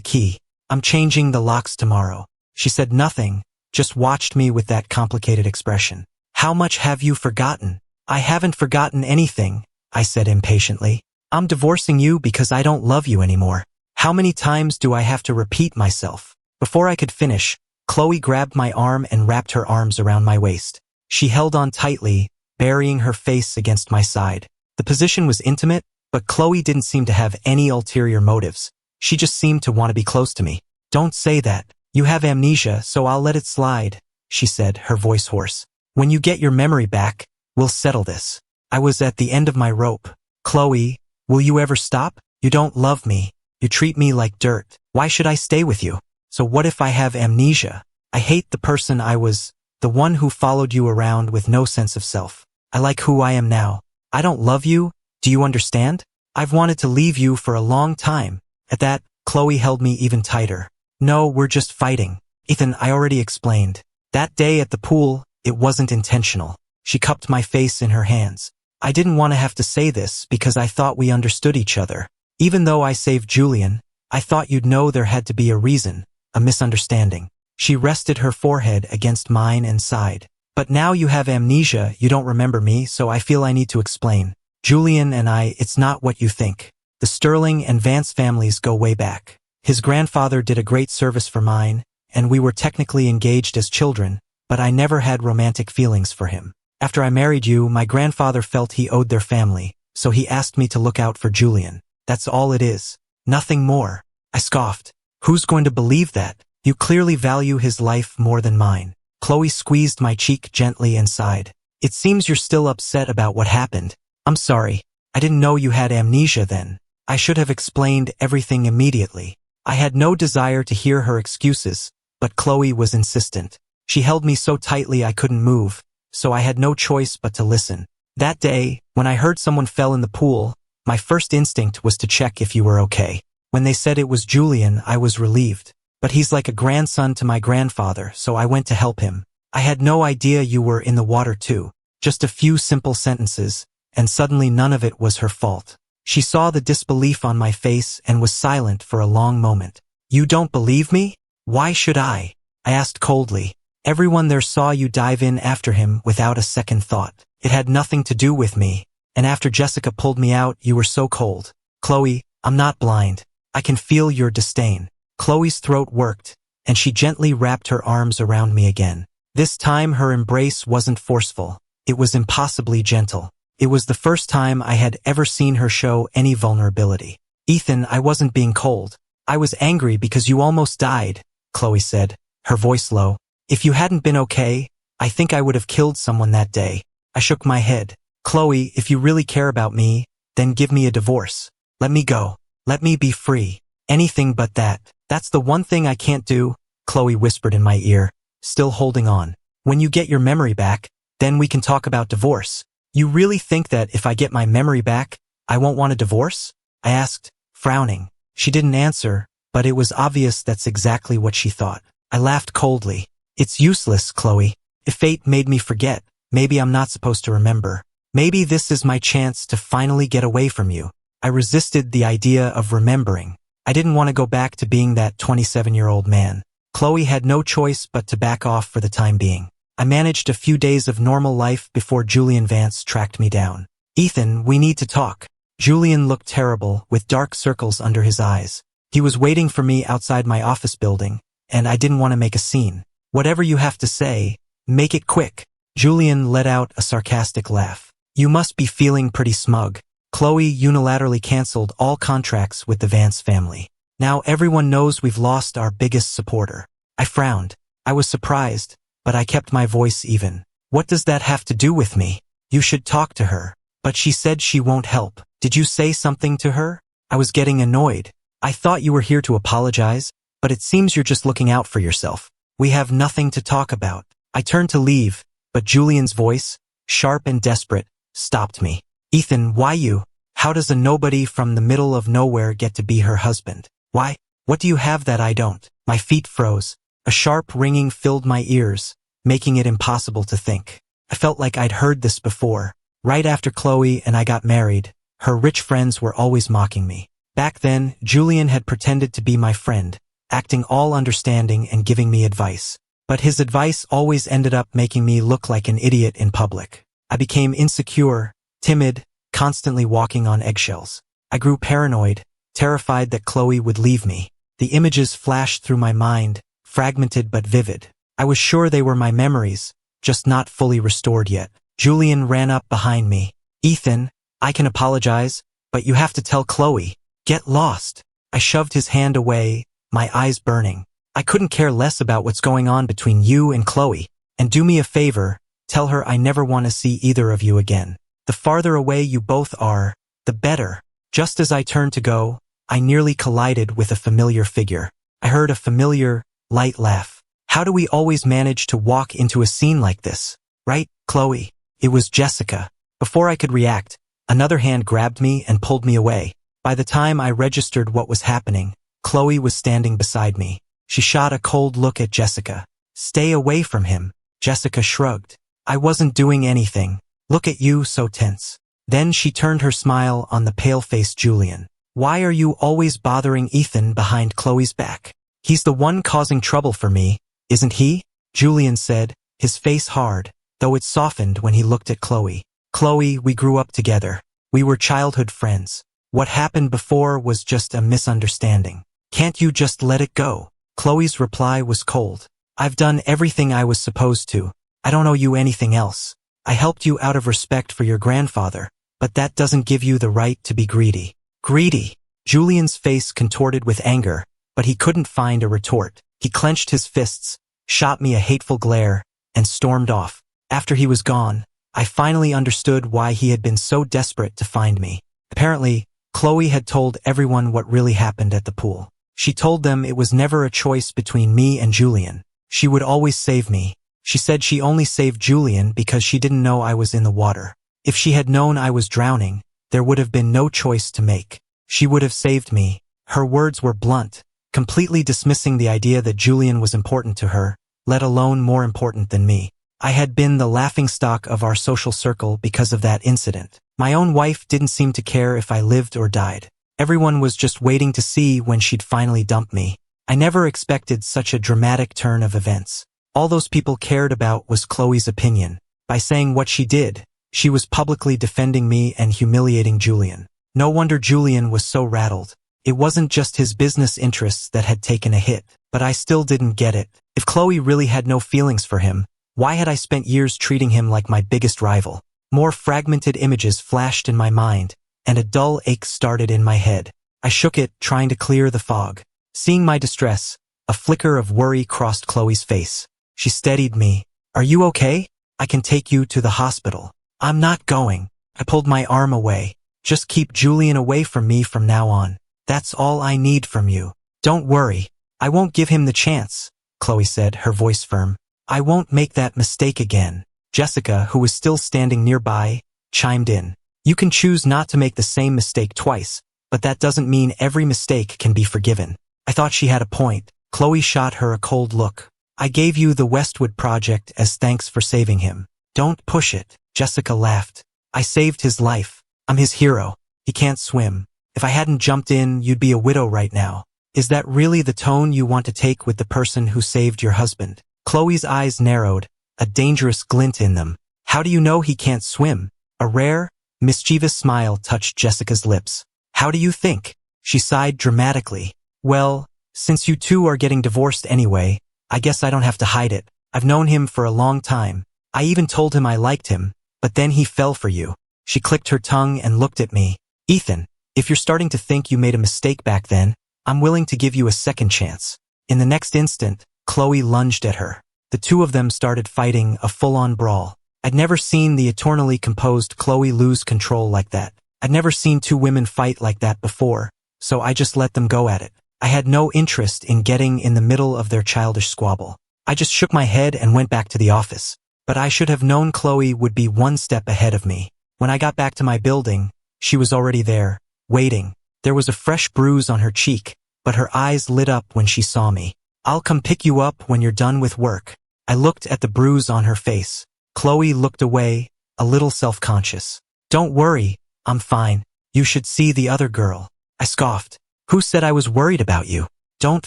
key. I'm changing the locks tomorrow. She said nothing, just watched me with that complicated expression. How much have you forgotten? I haven't forgotten anything, I said impatiently. I'm divorcing you because I don't love you anymore. How many times do I have to repeat myself? Before I could finish, Chloe grabbed my arm and wrapped her arms around my waist. She held on tightly, burying her face against my side. The position was intimate, but Chloe didn't seem to have any ulterior motives. She just seemed to want to be close to me. Don't say that. You have amnesia, so I'll let it slide, she said, her voice hoarse. When you get your memory back, we'll settle this. I was at the end of my rope. Chloe, will you ever stop? You don't love me. You treat me like dirt. Why should I stay with you? So what if I have amnesia? I hate the person I was, the one who followed you around with no sense of self. I like who I am now. I don't love you. Do you understand? I've wanted to leave you for a long time. At that, Chloe held me even tighter. No, we're just fighting. Ethan, I already explained. That day at the pool, it wasn't intentional. She cupped my face in her hands. I didn't want to have to say this because I thought we understood each other. Even though I saved Julian, I thought you'd know there had to be a reason, a misunderstanding. She rested her forehead against mine and sighed. But now you have amnesia, you don't remember me, so I feel I need to explain. Julian and I, it's not what you think. The Sterling and Vance families go way back. His grandfather did a great service for mine, and we were technically engaged as children, but I never had romantic feelings for him. After I married you, my grandfather felt he owed their family, so he asked me to look out for Julian. That's all it is. Nothing more. I scoffed. Who's going to believe that? You clearly value his life more than mine. Chloe squeezed my cheek gently and sighed. It seems you're still upset about what happened. I'm sorry. I didn't know you had amnesia then. I should have explained everything immediately. I had no desire to hear her excuses, but Chloe was insistent. She held me so tightly I couldn't move, so I had no choice but to listen. That day, when I heard someone fell in the pool, my first instinct was to check if you were okay. When they said it was Julian, I was relieved. But he's like a grandson to my grandfather, so I went to help him. I had no idea you were in the water too. Just a few simple sentences, and suddenly none of it was her fault. She saw the disbelief on my face and was silent for a long moment. You don't believe me? Why should I? I asked coldly. Everyone there saw you dive in after him without a second thought. It had nothing to do with me. And after Jessica pulled me out, you were so cold. Chloe, I'm not blind. I can feel your disdain. Chloe's throat worked, and she gently wrapped her arms around me again. This time her embrace wasn't forceful. It was impossibly gentle. It was the first time I had ever seen her show any vulnerability. Ethan, I wasn't being cold. I was angry because you almost died, Chloe said, her voice low. If you hadn't been okay, I think I would have killed someone that day. I shook my head. Chloe, if you really care about me, then give me a divorce. Let me go. Let me be free. Anything but that. That's the one thing I can't do, Chloe whispered in my ear, still holding on. When you get your memory back, then we can talk about divorce. You really think that if I get my memory back, I won't want a divorce? I asked, frowning. She didn't answer, but it was obvious that's exactly what she thought. I laughed coldly. It's useless, Chloe. If fate made me forget, maybe I'm not supposed to remember. Maybe this is my chance to finally get away from you. I resisted the idea of remembering. I didn't want to go back to being that 27-year-old man. Chloe had no choice but to back off for the time being. I managed a few days of normal life before Julian Vance tracked me down. Ethan, we need to talk. Julian looked terrible, with dark circles under his eyes. He was waiting for me outside my office building, and I didn't want to make a scene. Whatever you have to say, make it quick. Julian let out a sarcastic laugh. You must be feeling pretty smug. Chloe unilaterally canceled all contracts with the Vance family. Now everyone knows we've lost our biggest supporter. I frowned. I was surprised, but I kept my voice even. What does that have to do with me? You should talk to her. But she said she won't help. Did you say something to her? I was getting annoyed. I thought you were here to apologize, but it seems you're just looking out for yourself. We have nothing to talk about. I turned to leave, but Julian's voice, sharp and desperate, stopped me. Ethan, why you? How does a nobody from the middle of nowhere get to be her husband? Why? What do you have that I don't? My feet froze. A sharp ringing filled my ears, making it impossible to think. I felt like I'd heard this before. Right after Chloe and I got married, her rich friends were always mocking me. Back then, Julian had pretended to be my friend, acting all understanding and giving me advice. But his advice always ended up making me look like an idiot in public. I became insecure, timid, constantly walking on eggshells. I grew paranoid, terrified that Chloe would leave me. The images flashed through my mind, fragmented but vivid. I was sure they were my memories, just not fully restored yet. Julian ran up behind me. "Ethan, I can apologize, but you have to tell Chloe. Get lost." I shoved his hand away, my eyes burning. "I couldn't care less about what's going on between you and Chloe. And do me a favor, tell her I never want to see either of you again. The farther away you both are, the better." Just as I turned to go, I nearly collided with a familiar figure. I heard a familiar, light laugh. How do we always manage to walk into a scene like this? Right, Chloe? It was Jessica. Before I could react, another hand grabbed me and pulled me away. By the time I registered what was happening, Chloe was standing beside me. She shot a cold look at Jessica. "Stay away from him." Jessica shrugged. "I wasn't doing anything. Look at you, so tense." Then she turned her smile on the pale-faced Julian. "Why are you always bothering Ethan behind Chloe's back? He's the one causing trouble for me, isn't he?" Julian said, his face hard, though it softened when he looked at Chloe. "Chloe, we grew up together. We were childhood friends. What happened before was just a misunderstanding. Can't you just let it go?" Chloe's reply was cold. "I've done everything I was supposed to. I don't owe you anything else. I helped you out of respect for your grandfather, but that doesn't give you the right to be greedy." "Greedy?" Julian's face contorted with anger, but he couldn't find a retort. He clenched his fists, shot me a hateful glare, and stormed off. After he was gone, I finally understood why he had been so desperate to find me. Apparently, Chloe had told everyone what really happened at the pool. She told them it was never a choice between me and Julian. She would always save me. She said she only saved Julian because she didn't know I was in the water. If she had known I was drowning, there would have been no choice to make. She would have saved me. Her words were blunt, completely dismissing the idea that Julian was important to her, let alone more important than me. I had been the laughingstock of our social circle because of that incident. My own wife didn't seem to care if I lived or died. Everyone was just waiting to see when she'd finally dump me. I never expected such a dramatic turn of events. All those people cared about was Chloe's opinion. By saying what she did, she was publicly defending me and humiliating Julian. No wonder Julian was so rattled. It wasn't just his business interests that had taken a hit, but I still didn't get it. If Chloe really had no feelings for him, why had I spent years treating him like my biggest rival? More fragmented images flashed in my mind, and a dull ache started in my head. I shook it, trying to clear the fog. Seeing my distress, a flicker of worry crossed Chloe's face. She steadied me. "Are you okay? I can take you to the hospital." "I'm not going." I pulled my arm away. "Just keep Julian away from me from now on. That's all I need from you. Don't worry. I won't give him the chance," Chloe said, her voice firm. "I won't make that mistake again." Jessica, who was still standing nearby, chimed in. "You can choose not to make the same mistake twice, but that doesn't mean every mistake can be forgiven." I thought she had a point. Chloe shot her a cold look. "I gave you the Westwood Project as thanks for saving him. Don't push it." Jessica laughed. "I saved his life. I'm his hero. He can't swim. If I hadn't jumped in, you'd be a widow right now. Is that really the tone you want to take with the person who saved your husband?" Chloe's eyes narrowed, a dangerous glint in them. "How do you know he can't swim?" A rare, mischievous smile touched Jessica's lips. "How do you think?" She sighed dramatically. "Well, since you two are getting divorced anyway, I guess I don't have to hide it. I've known him for a long time. I even told him I liked him, but then he fell for you." She clicked her tongue and looked at me. "Ethan, if you're starting to think you made a mistake back then, I'm willing to give you a second chance." In the next instant, Chloe lunged at her. The two of them started fighting, a full-on brawl. I'd never seen the eternally composed Chloe lose control like that. I'd never seen two women fight like that before, so I just let them go at it. I had no interest in getting in the middle of their childish squabble. I just shook my head and went back to the office. But I should have known Chloe would be one step ahead of me. When I got back to my building, she was already there, waiting. There was a fresh bruise on her cheek, but her eyes lit up when she saw me. "I'll come pick you up when you're done with work." I looked at the bruise on her face. Chloe looked away, a little self-conscious. Don't worry, I'm fine. You should see the other girl. I scoffed. Who said I was worried about you? Don't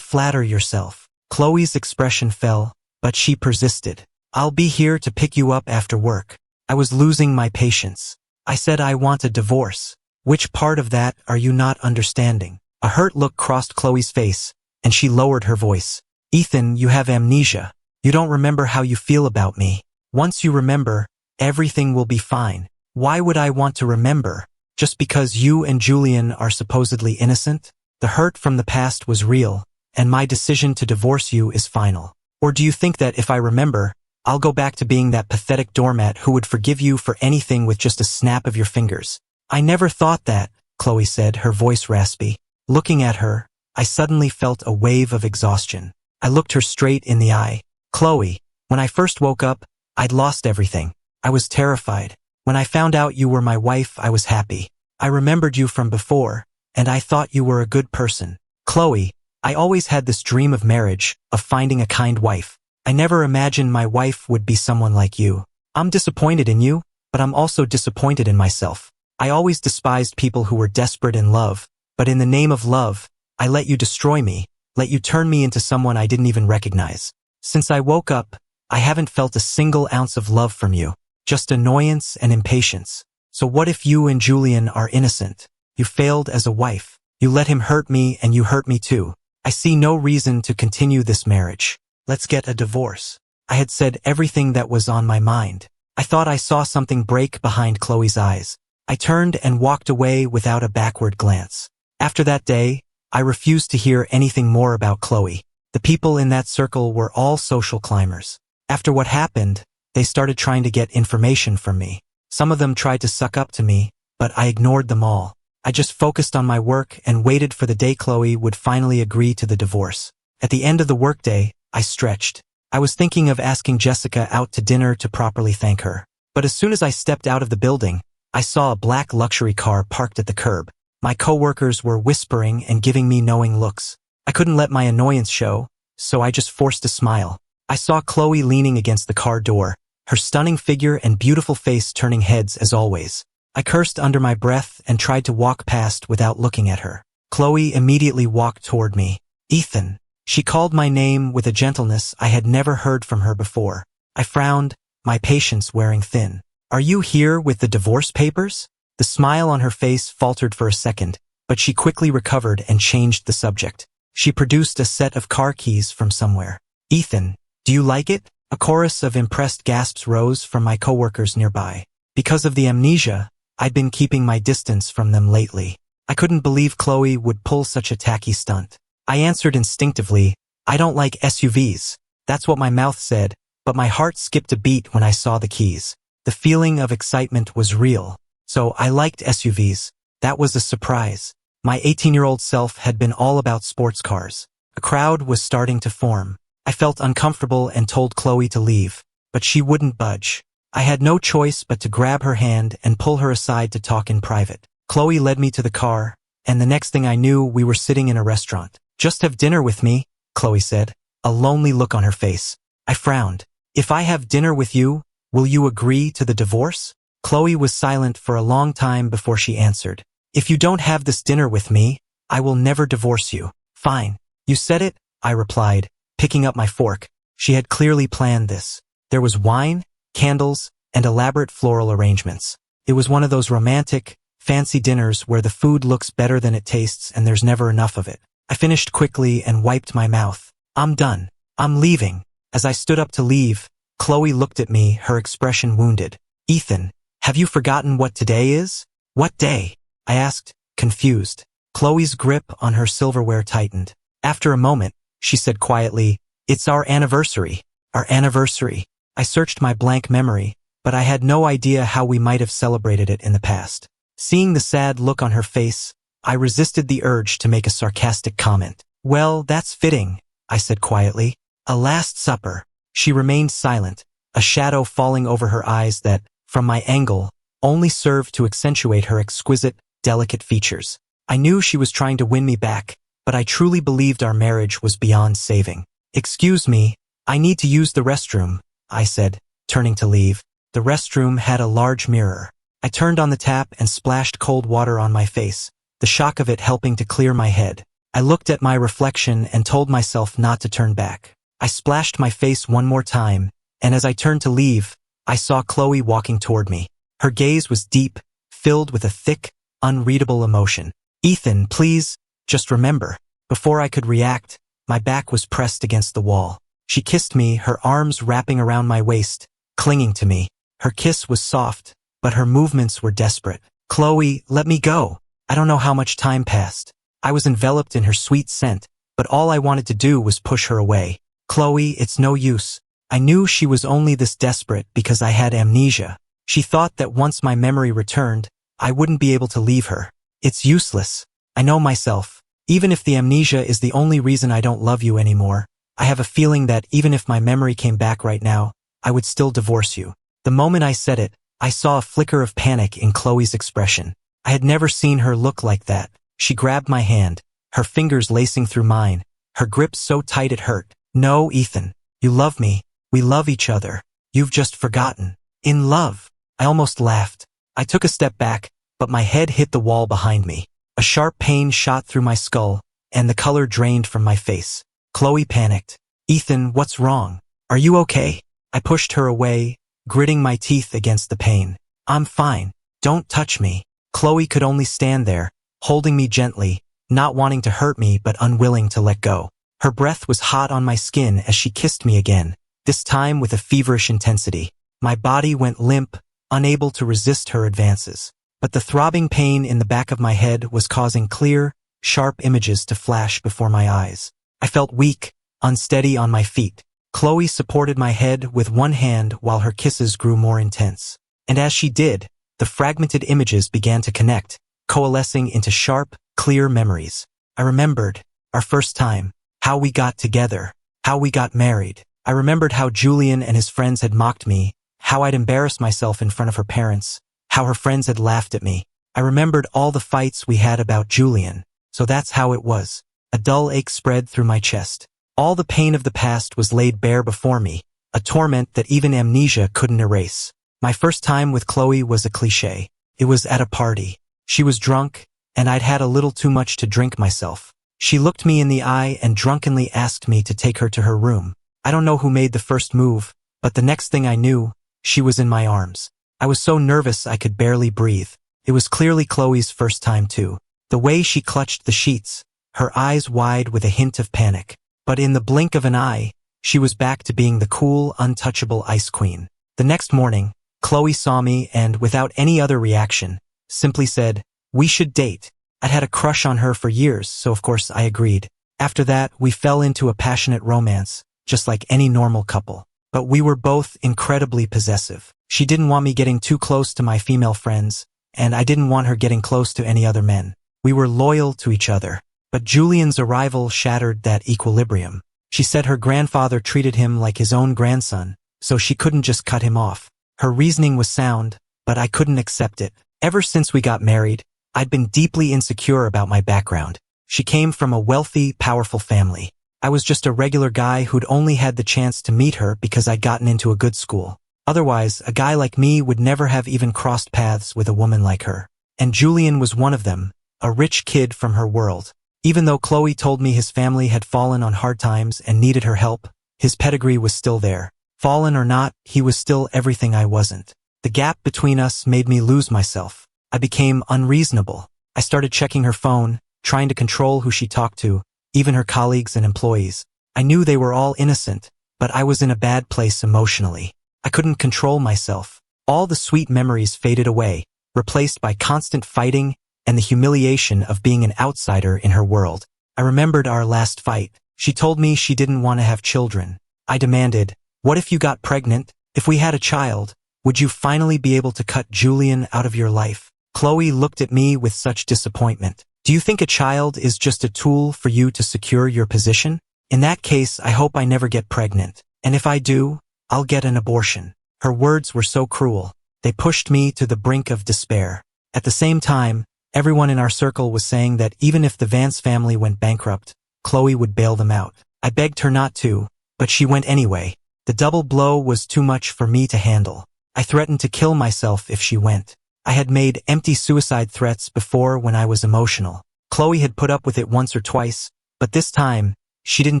flatter yourself. Chloe's expression fell, but she persisted. I'll be here to pick you up after work. I was losing my patience. I said I want a divorce. Which part of that are you not understanding? A hurt look crossed Chloe's face, and she lowered her voice. Ethan, you have amnesia. You don't remember how you feel about me. Once you remember, everything will be fine. Why would I want to remember? Just because you and Julian are supposedly innocent? The hurt from the past was real, and my decision to divorce you is final. Or do you think that if I remember, I'll go back to being that pathetic doormat who would forgive you for anything with just a snap of your fingers? I never thought that, Chloe said, her voice raspy. Looking at her, I suddenly felt a wave of exhaustion. I looked her straight in the eye. Chloe, when I first woke up, I'd lost everything. I was terrified. When I found out you were my wife, I was happy. I remembered you from before, and I thought you were a good person. Chloe, I always had this dream of marriage, of finding a kind wife. I never imagined my wife would be someone like you. I'm disappointed in you, but I'm also disappointed in myself. I always despised people who were desperate in love, but in the name of love, I let you destroy me, let you turn me into someone I didn't even recognize. Since I woke up, I haven't felt a single ounce of love from you, just annoyance and impatience. So what if you and Julian are innocent? You failed as a wife. You let him hurt me and you hurt me too. I see no reason to continue this marriage. Let's get a divorce. I had said everything that was on my mind. I thought I saw something break behind Chloe's eyes. I turned and walked away without a backward glance. After that day, I refused to hear anything more about Chloe. The people in that circle were all social climbers. After what happened, they started trying to get information from me. Some of them tried to suck up to me, but I ignored them all. I just focused on my work and waited for the day Chloe would finally agree to the divorce. At the end of the workday, I stretched. I was thinking of asking Jessica out to dinner to properly thank her. But as soon as I stepped out of the building, I saw a black luxury car parked at the curb. My coworkers were whispering and giving me knowing looks. I couldn't let my annoyance show, so I just forced a smile. I saw Chloe leaning against the car door, her stunning figure and beautiful face turning heads as always. I cursed under my breath and tried to walk past without looking at her. Chloe immediately walked toward me. Ethan. She called my name with a gentleness I had never heard from her before. I frowned, my patience wearing thin. Are you here with the divorce papers? The smile on her face faltered for a second, but she quickly recovered and changed the subject. She produced a set of car keys from somewhere. Ethan, do you like it? A chorus of impressed gasps rose from my coworkers nearby. Because of the amnesia, I'd been keeping my distance from them lately. I couldn't believe Chloe would pull such a tacky stunt. I answered instinctively, I don't like SUVs. That's what my mouth said, but my heart skipped a beat when I saw the keys. The feeling of excitement was real. So I liked SUVs. That was a surprise. My 18-year-old self had been all about sports cars. A crowd was starting to form. I felt uncomfortable and told Chloe to leave, but she wouldn't budge. I had no choice but to grab her hand and pull her aside to talk in private. Chloe led me to the car, and the next thing I knew, we were sitting in a restaurant. Just have dinner with me, Chloe said, a lonely look on her face. I frowned. If I have dinner with you, will you agree to the divorce? Chloe was silent for a long time before she answered. If you don't have this dinner with me, I will never divorce you. Fine. You said it, I replied, picking up my fork. She had clearly planned this. There was wine, candles, and elaborate floral arrangements. It was one of those romantic, fancy dinners where the food looks better than it tastes and there's never enough of it. I finished quickly and wiped my mouth. I'm done. I'm leaving. As I stood up to leave, Chloe looked at me, her expression wounded. Ethan, have you forgotten what today is? What day? I asked, confused. Chloe's grip on her silverware tightened. After a moment, she said quietly, it's our anniversary. Our anniversary. I searched my blank memory, but I had no idea how we might have celebrated it in the past. Seeing the sad look on her face, I resisted the urge to make a sarcastic comment. Well, that's fitting, I said quietly. A last supper. She remained silent, a shadow falling over her eyes that, from my angle, only served to accentuate her exquisite, delicate features. I knew she was trying to win me back, but I truly believed our marriage was beyond saving. Excuse me, I need to use the restroom, I said, turning to leave. The restroom had a large mirror. I turned on the tap and splashed cold water on my face, the shock of it helping to clear my head. I looked at my reflection and told myself not to turn back. I splashed my face one more time, and as I turned to leave, I saw Chloe walking toward me. Her gaze was deep, filled with a thick, unreadable emotion. "Ethan, please, just remember." Before I could react, my back was pressed against the wall. She kissed me, her arms wrapping around my waist, clinging to me. Her kiss was soft, but her movements were desperate. "Chloe, let me go." I don't know how much time passed. I was enveloped in her sweet scent, but all I wanted to do was push her away. "Chloe, it's no use." I knew she was only this desperate because I had amnesia. She thought that once my memory returned, I wouldn't be able to leave her. It's useless. I know myself. Even if the amnesia is the only reason I don't love you anymore, I have a feeling that even if my memory came back right now, I would still divorce you. The moment I said it, I saw a flicker of panic in Chloe's expression. I had never seen her look like that. She grabbed my hand, her fingers lacing through mine, her grip so tight it hurt. "No, Ethan. You love me. We love each other. You've just forgotten." "In love?" I almost laughed. I took a step back, but my head hit the wall behind me. A sharp pain shot through my skull, and the color drained from my face. Chloe panicked. "Ethan, what's wrong? Are you okay?" I pushed her away, gritting my teeth against the pain. "I'm fine. Don't touch me." Chloe could only stand there, holding me gently, not wanting to hurt me but unwilling to let go. Her breath was hot on my skin as she kissed me again, this time with a feverish intensity. My body went limp, unable to resist her advances. But the throbbing pain in the back of my head was causing clear, sharp images to flash before my eyes. I felt weak, unsteady on my feet. Chloe supported my head with one hand while her kisses grew more intense. And as she did, the fragmented images began to connect, coalescing into sharp, clear memories. I remembered our first time, how we got together, how we got married. I remembered how Julian and his friends had mocked me, how I'd embarrassed myself in front of her parents, how her friends had laughed at me. I remembered all the fights we had about Julian. So that's how it was. A dull ache spread through my chest. All the pain of the past was laid bare before me, a torment that even amnesia couldn't erase. My first time with Chloe was a cliché. It was at a party. She was drunk, and I'd had a little too much to drink myself. She looked me in the eye and drunkenly asked me to take her to her room. I don't know who made the first move, but the next thing I knew, she was in my arms. I was so nervous I could barely breathe. It was clearly Chloe's first time too. The way she clutched the sheets, her eyes wide with a hint of panic. But in the blink of an eye, she was back to being the cool, untouchable ice queen. The next morning, Chloe saw me and, without any other reaction, simply said, "We should date." I'd had a crush on her for years, so of course I agreed. After that, we fell into a passionate romance, just like any normal couple. But we were both incredibly possessive. She didn't want me getting too close to my female friends, and I didn't want her getting close to any other men. We were loyal to each other. But Julian's arrival shattered that equilibrium. She said her grandfather treated him like his own grandson, so she couldn't just cut him off. Her reasoning was sound, but I couldn't accept it. Ever since we got married, I'd been deeply insecure about my background. She came from a wealthy, powerful family. I was just a regular guy who'd only had the chance to meet her because I'd gotten into a good school. Otherwise, a guy like me would never have even crossed paths with a woman like her. And Julian was one of them, a rich kid from her world. Even though Chloe told me his family had fallen on hard times and needed her help, his pedigree was still there. Fallen or not, he was still everything I wasn't. The gap between us made me lose myself. I became unreasonable. I started checking her phone, trying to control who she talked to, even her colleagues and employees. I knew they were all innocent, but I was in a bad place emotionally. I couldn't control myself. All the sweet memories faded away, replaced by constant fighting and the humiliation of being an outsider in her world. I remembered our last fight. She told me she didn't want to have children. I demanded, "What if you got pregnant? If we had a child, would you finally be able to cut Julian out of your life?" Chloe looked at me with such disappointment. "Do you think a child is just a tool for you to secure your position? In that case, I hope I never get pregnant. And if I do, I'll get an abortion." Her words were so cruel. They pushed me to the brink of despair. At the same time, everyone in our circle was saying that even if the Vance family went bankrupt, Chloe would bail them out. I begged her not to, but she went anyway. The double blow was too much for me to handle. I threatened to kill myself if she went. I had made empty suicide threats before when I was emotional. Chloe had put up with it once or twice, but this time, she didn't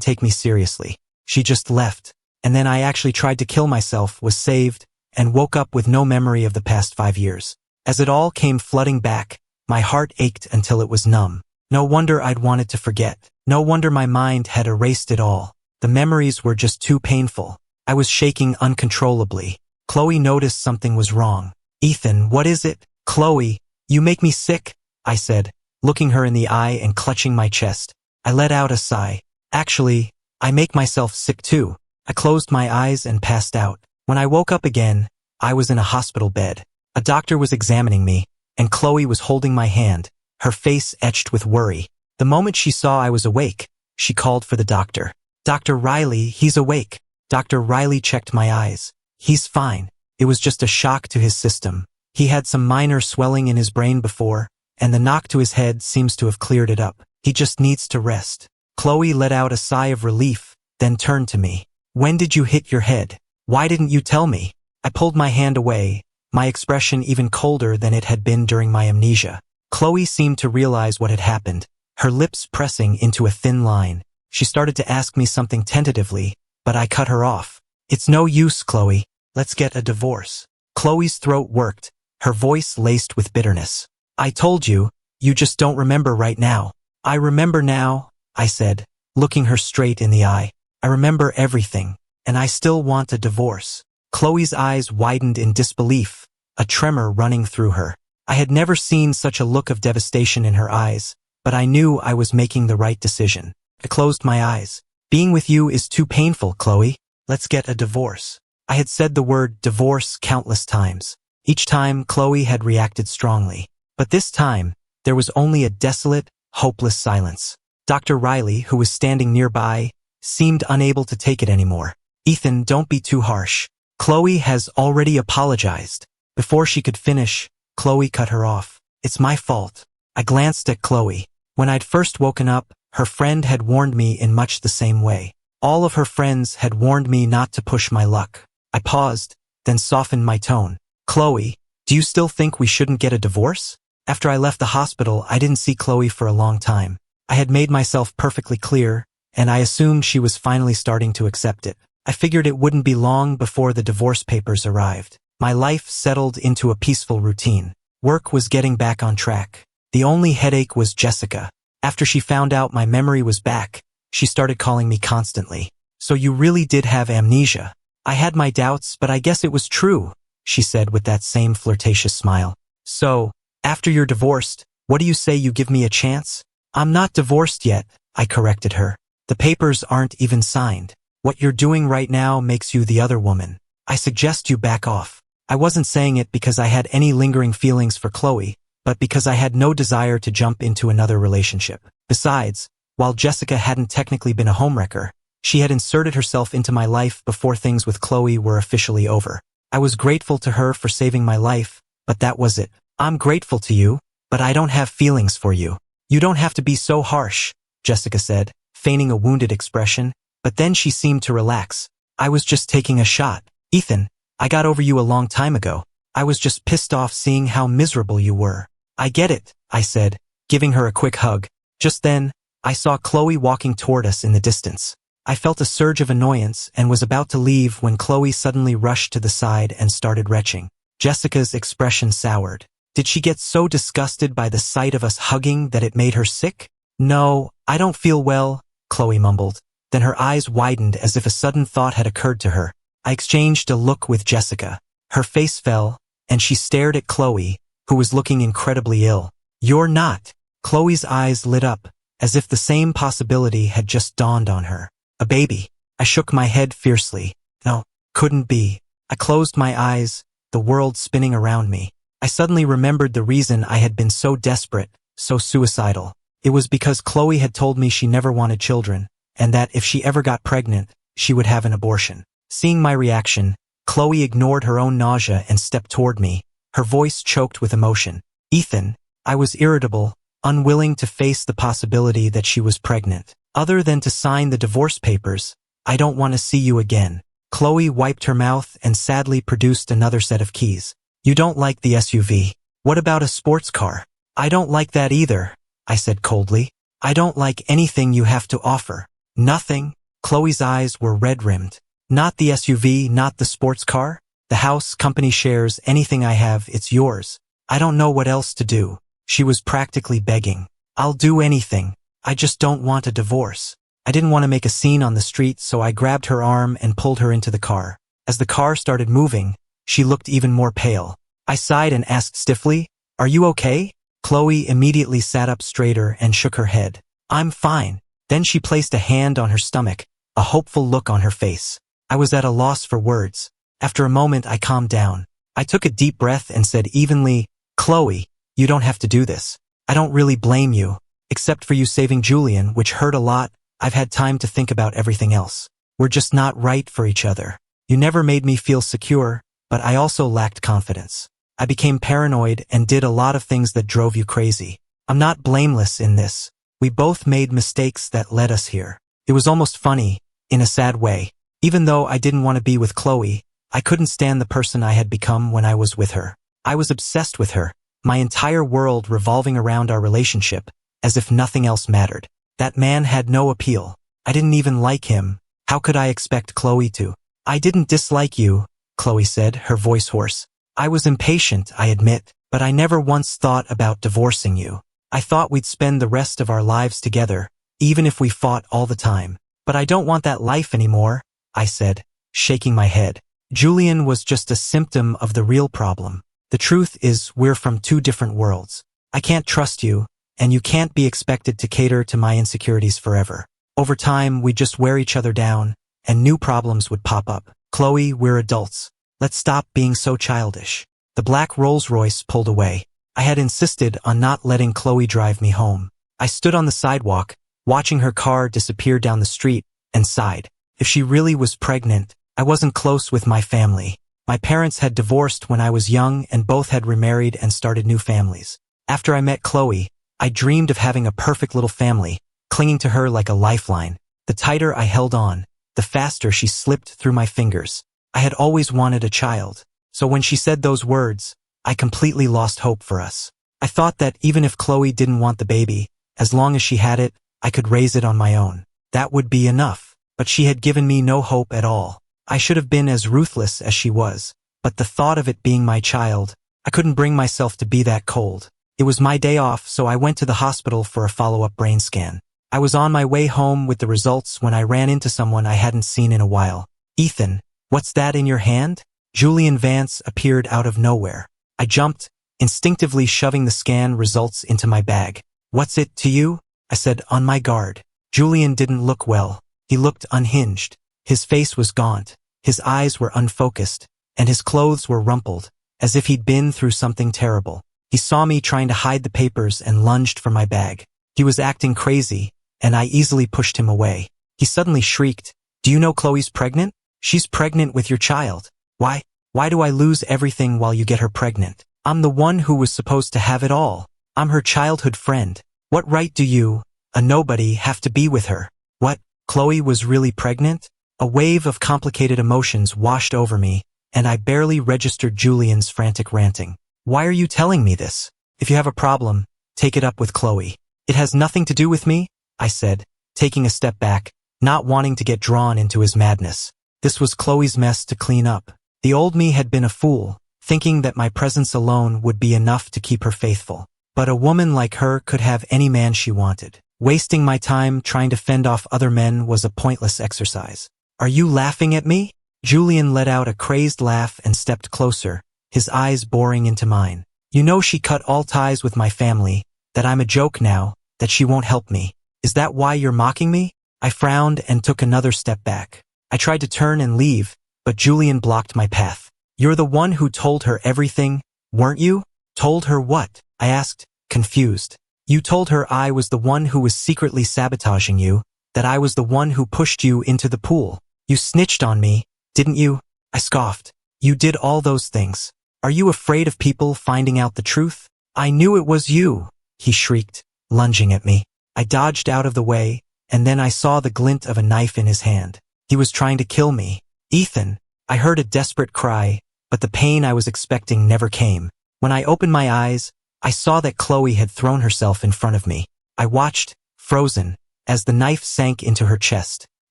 take me seriously. She just left. And then I actually tried to kill myself, was saved, and woke up with no memory of the past 5 years. As it all came flooding back, my heart ached until it was numb. No wonder I'd wanted to forget. No wonder my mind had erased it all. The memories were just too painful. I was shaking uncontrollably. Chloe noticed something was wrong. "Ethan, what is it?" "Chloe, you make me sick," I said, looking her in the eye and clutching my chest. I let out a sigh. "Actually, I make myself sick too." I closed my eyes and passed out. When I woke up again, I was in a hospital bed. A doctor was examining me, and Chloe was holding my hand, her face etched with worry. The moment she saw I was awake, she called for the doctor. "Dr. Riley, he's awake." Dr. Riley checked my eyes. "He's fine. It was just a shock to his system. He had some minor swelling in his brain before, and the knock to his head seems to have cleared it up. He just needs to rest." Chloe let out a sigh of relief, then turned to me. "When did you hit your head? Why didn't you tell me?" I pulled my hand away, my expression even colder than it had been during my amnesia. Chloe seemed to realize what had happened, her lips pressing into a thin line. She started to ask me something tentatively, but I cut her off. "It's no use, Chloe. Let's get a divorce." Chloe's throat worked, her voice laced with bitterness. "I told you, you just don't remember right now." "I remember now," I said, looking her straight in the eye. "I remember everything, and I still want a divorce." Chloe's eyes widened in disbelief, a tremor running through her. I had never seen such a look of devastation in her eyes, but I knew I was making the right decision. I closed my eyes. "Being with you is too painful, Chloe. Let's get a divorce." I had said the word divorce countless times. Each time, Chloe had reacted strongly. But this time, there was only a desolate, hopeless silence. Dr. Riley, who was standing nearby, seemed unable to take it anymore. "Ethan, don't be too harsh. Chloe has already apologized." Before she could finish, Chloe cut her off. "It's my fault." I glanced at Chloe. When I'd first woken up, her friend had warned me in much the same way. All of her friends had warned me not to push my luck. I paused, then softened my tone. "Chloe, do you still think we shouldn't get a divorce?" After I left the hospital, I didn't see Chloe for a long time. I had made myself perfectly clear, and I assumed she was finally starting to accept it. I figured it wouldn't be long before the divorce papers arrived. My life settled into a peaceful routine. Work was getting back on track. The only headache was Jessica. After she found out my memory was back, she started calling me constantly. "So you really did have amnesia." "I had my doubts, but I guess it was true," she said with that same flirtatious smile. "So, after you're divorced, what do you say you give me a chance?" "I'm not divorced yet," I corrected her. "The papers aren't even signed. What you're doing right now makes you the other woman. I suggest you back off." I wasn't saying it because I had any lingering feelings for Chloe, but because I had no desire to jump into another relationship. Besides, while Jessica hadn't technically been a homewrecker, she had inserted herself into my life before things with Chloe were officially over. I was grateful to her for saving my life, but that was it. "I'm grateful to you, but I don't have feelings for you." "You don't have to be so harsh," Jessica said, feigning a wounded expression, but then she seemed to relax. "I was just taking a shot. Ethan, I got over you a long time ago. I was just pissed off seeing how miserable you were." "I get it," I said, giving her a quick hug. Just then, I saw Chloe walking toward us in the distance. I felt a surge of annoyance and was about to leave when Chloe suddenly rushed to the side and started retching. Jessica's expression soured. Did she get so disgusted by the sight of us hugging that it made her sick? "No, I don't feel well," Chloe mumbled. Then her eyes widened as if a sudden thought had occurred to her. I exchanged a look with Jessica. Her face fell, and she stared at Chloe, who was looking incredibly ill. "You're not." Chloe's eyes lit up, as if the same possibility had just dawned on her. "A baby." I shook my head fiercely. No, couldn't be. I closed my eyes, the world spinning around me. I suddenly remembered the reason I had been so desperate, so suicidal. It was because Chloe had told me she never wanted children, and that if she ever got pregnant, she would have an abortion. Seeing my reaction, Chloe ignored her own nausea and stepped toward me, her voice choked with emotion. "Ethan," I was irritable, unwilling to face the possibility that she was pregnant. "Other than to sign the divorce papers, I don't want to see you again." Chloe wiped her mouth and sadly produced another set of keys. You don't like the SUV. What about a sports car? I don't like that either, I said coldly. I don't like anything you have to offer. Nothing. Chloe's eyes were red-rimmed. Not the SUV, not the sports car? The house, company shares, anything I have, it's yours. I don't know what else to do. She was practically begging. I'll do anything. I just don't want a divorce. I didn't want to make a scene on the street, so I grabbed her arm and pulled her into the car. As the car started moving, she looked even more pale. I sighed and asked stiffly, "Are you okay?" Chloe immediately sat up straighter and shook her head. "I'm fine." Then she placed a hand on her stomach, a hopeful look on her face. I was at a loss for words. After a moment, I calmed down. I took a deep breath and said evenly, "Chloe, you don't have to do this. I don't really blame you. Except for you saving Julian, which hurt a lot, I've had time to think about everything else. We're just not right for each other. You never made me feel secure, but I also lacked confidence. I became paranoid and did a lot of things that drove you crazy. I'm not blameless in this. We both made mistakes that led us here." It was almost funny, in a sad way. Even though I didn't want to be with Chloe, I couldn't stand the person I had become when I was with her. I was obsessed with her, my entire world revolving around our relationship, as if nothing else mattered. That man had no appeal. I didn't even like him. How could I expect Chloe to? "I didn't dislike you," Chloe said, her voice hoarse. "I was impatient, I admit, but I never once thought about divorcing you. I thought we'd spend the rest of our lives together, even if we fought all the time. But I don't want that life anymore," I said, shaking my head. "Julian was just a symptom of the real problem. The truth is we're from two different worlds. I can't trust you, and you can't be expected to cater to my insecurities forever. Over time, we just wear each other down, and new problems would pop up. Chloe, we're adults. Let's stop being so childish." The black Rolls-Royce pulled away. I had insisted on not letting Chloe drive me home. I stood on the sidewalk, watching her car disappear down the street, and sighed. If she really was pregnant, I wasn't close with my family. My parents had divorced when I was young and both had remarried and started new families. After I met Chloe, I dreamed of having a perfect little family, clinging to her like a lifeline. The tighter I held on, the faster she slipped through my fingers. I had always wanted a child. So when she said those words, I completely lost hope for us. I thought that even if Chloe didn't want the baby, as long as she had it, I could raise it on my own. That would be enough. But she had given me no hope at all. I should have been as ruthless as she was. But the thought of it being my child, I couldn't bring myself to be that cold. It was my day off, so I went to the hospital for a follow-up brain scan. I was on my way home with the results when I ran into someone I hadn't seen in a while. "Ethan, what's that in your hand?" Julian Vance appeared out of nowhere. I jumped, instinctively shoving the scan results into my bag. "What's it to you?" I said, on my guard. Julian didn't look well. He looked unhinged. His face was gaunt, his eyes were unfocused, and his clothes were rumpled, as if he'd been through something terrible. He saw me trying to hide the papers and lunged for my bag. He was acting crazy, and I easily pushed him away. He suddenly shrieked, "Do you know Chloe's pregnant? She's pregnant with your child. Why do I lose everything while you get her pregnant? I'm the one who was supposed to have it all. I'm her childhood friend. What right do you, a nobody, have to be with her?" What? Chloe was really pregnant? A wave of complicated emotions washed over me, and I barely registered Julian's frantic ranting. "Why are you telling me this? If you have a problem, take it up with Chloe." "It has nothing to do with me," I said, taking a step back, not wanting to get drawn into his madness. This was Chloe's mess to clean up. The old me had been a fool, thinking that my presence alone would be enough to keep her faithful. But a woman like her could have any man she wanted. Wasting my time trying to fend off other men was a pointless exercise. "Are you laughing at me?" Julian let out a crazed laugh and stepped closer, his eyes boring into mine. "You know she cut all ties with my family, that I'm a joke now, that she won't help me. Is that why you're mocking me?" I frowned and took another step back. I tried to turn and leave, but Julian blocked my path. "You're the one who told her everything, weren't you?" "Told her what?" I asked, confused. "You told her I was the one who was secretly sabotaging you, that I was the one who pushed you into the pool. You snitched on me, didn't you?" I scoffed. "You did all those things. Are you afraid of people finding out the truth?" "I knew it was you," he shrieked, lunging at me. I dodged out of the way, and then I saw the glint of a knife in his hand. He was trying to kill me. Ethan, I heard a desperate cry, but the pain I was expecting never came. When I opened my eyes, I saw that Chloe had thrown herself in front of me. I watched, frozen, as the knife sank into her chest.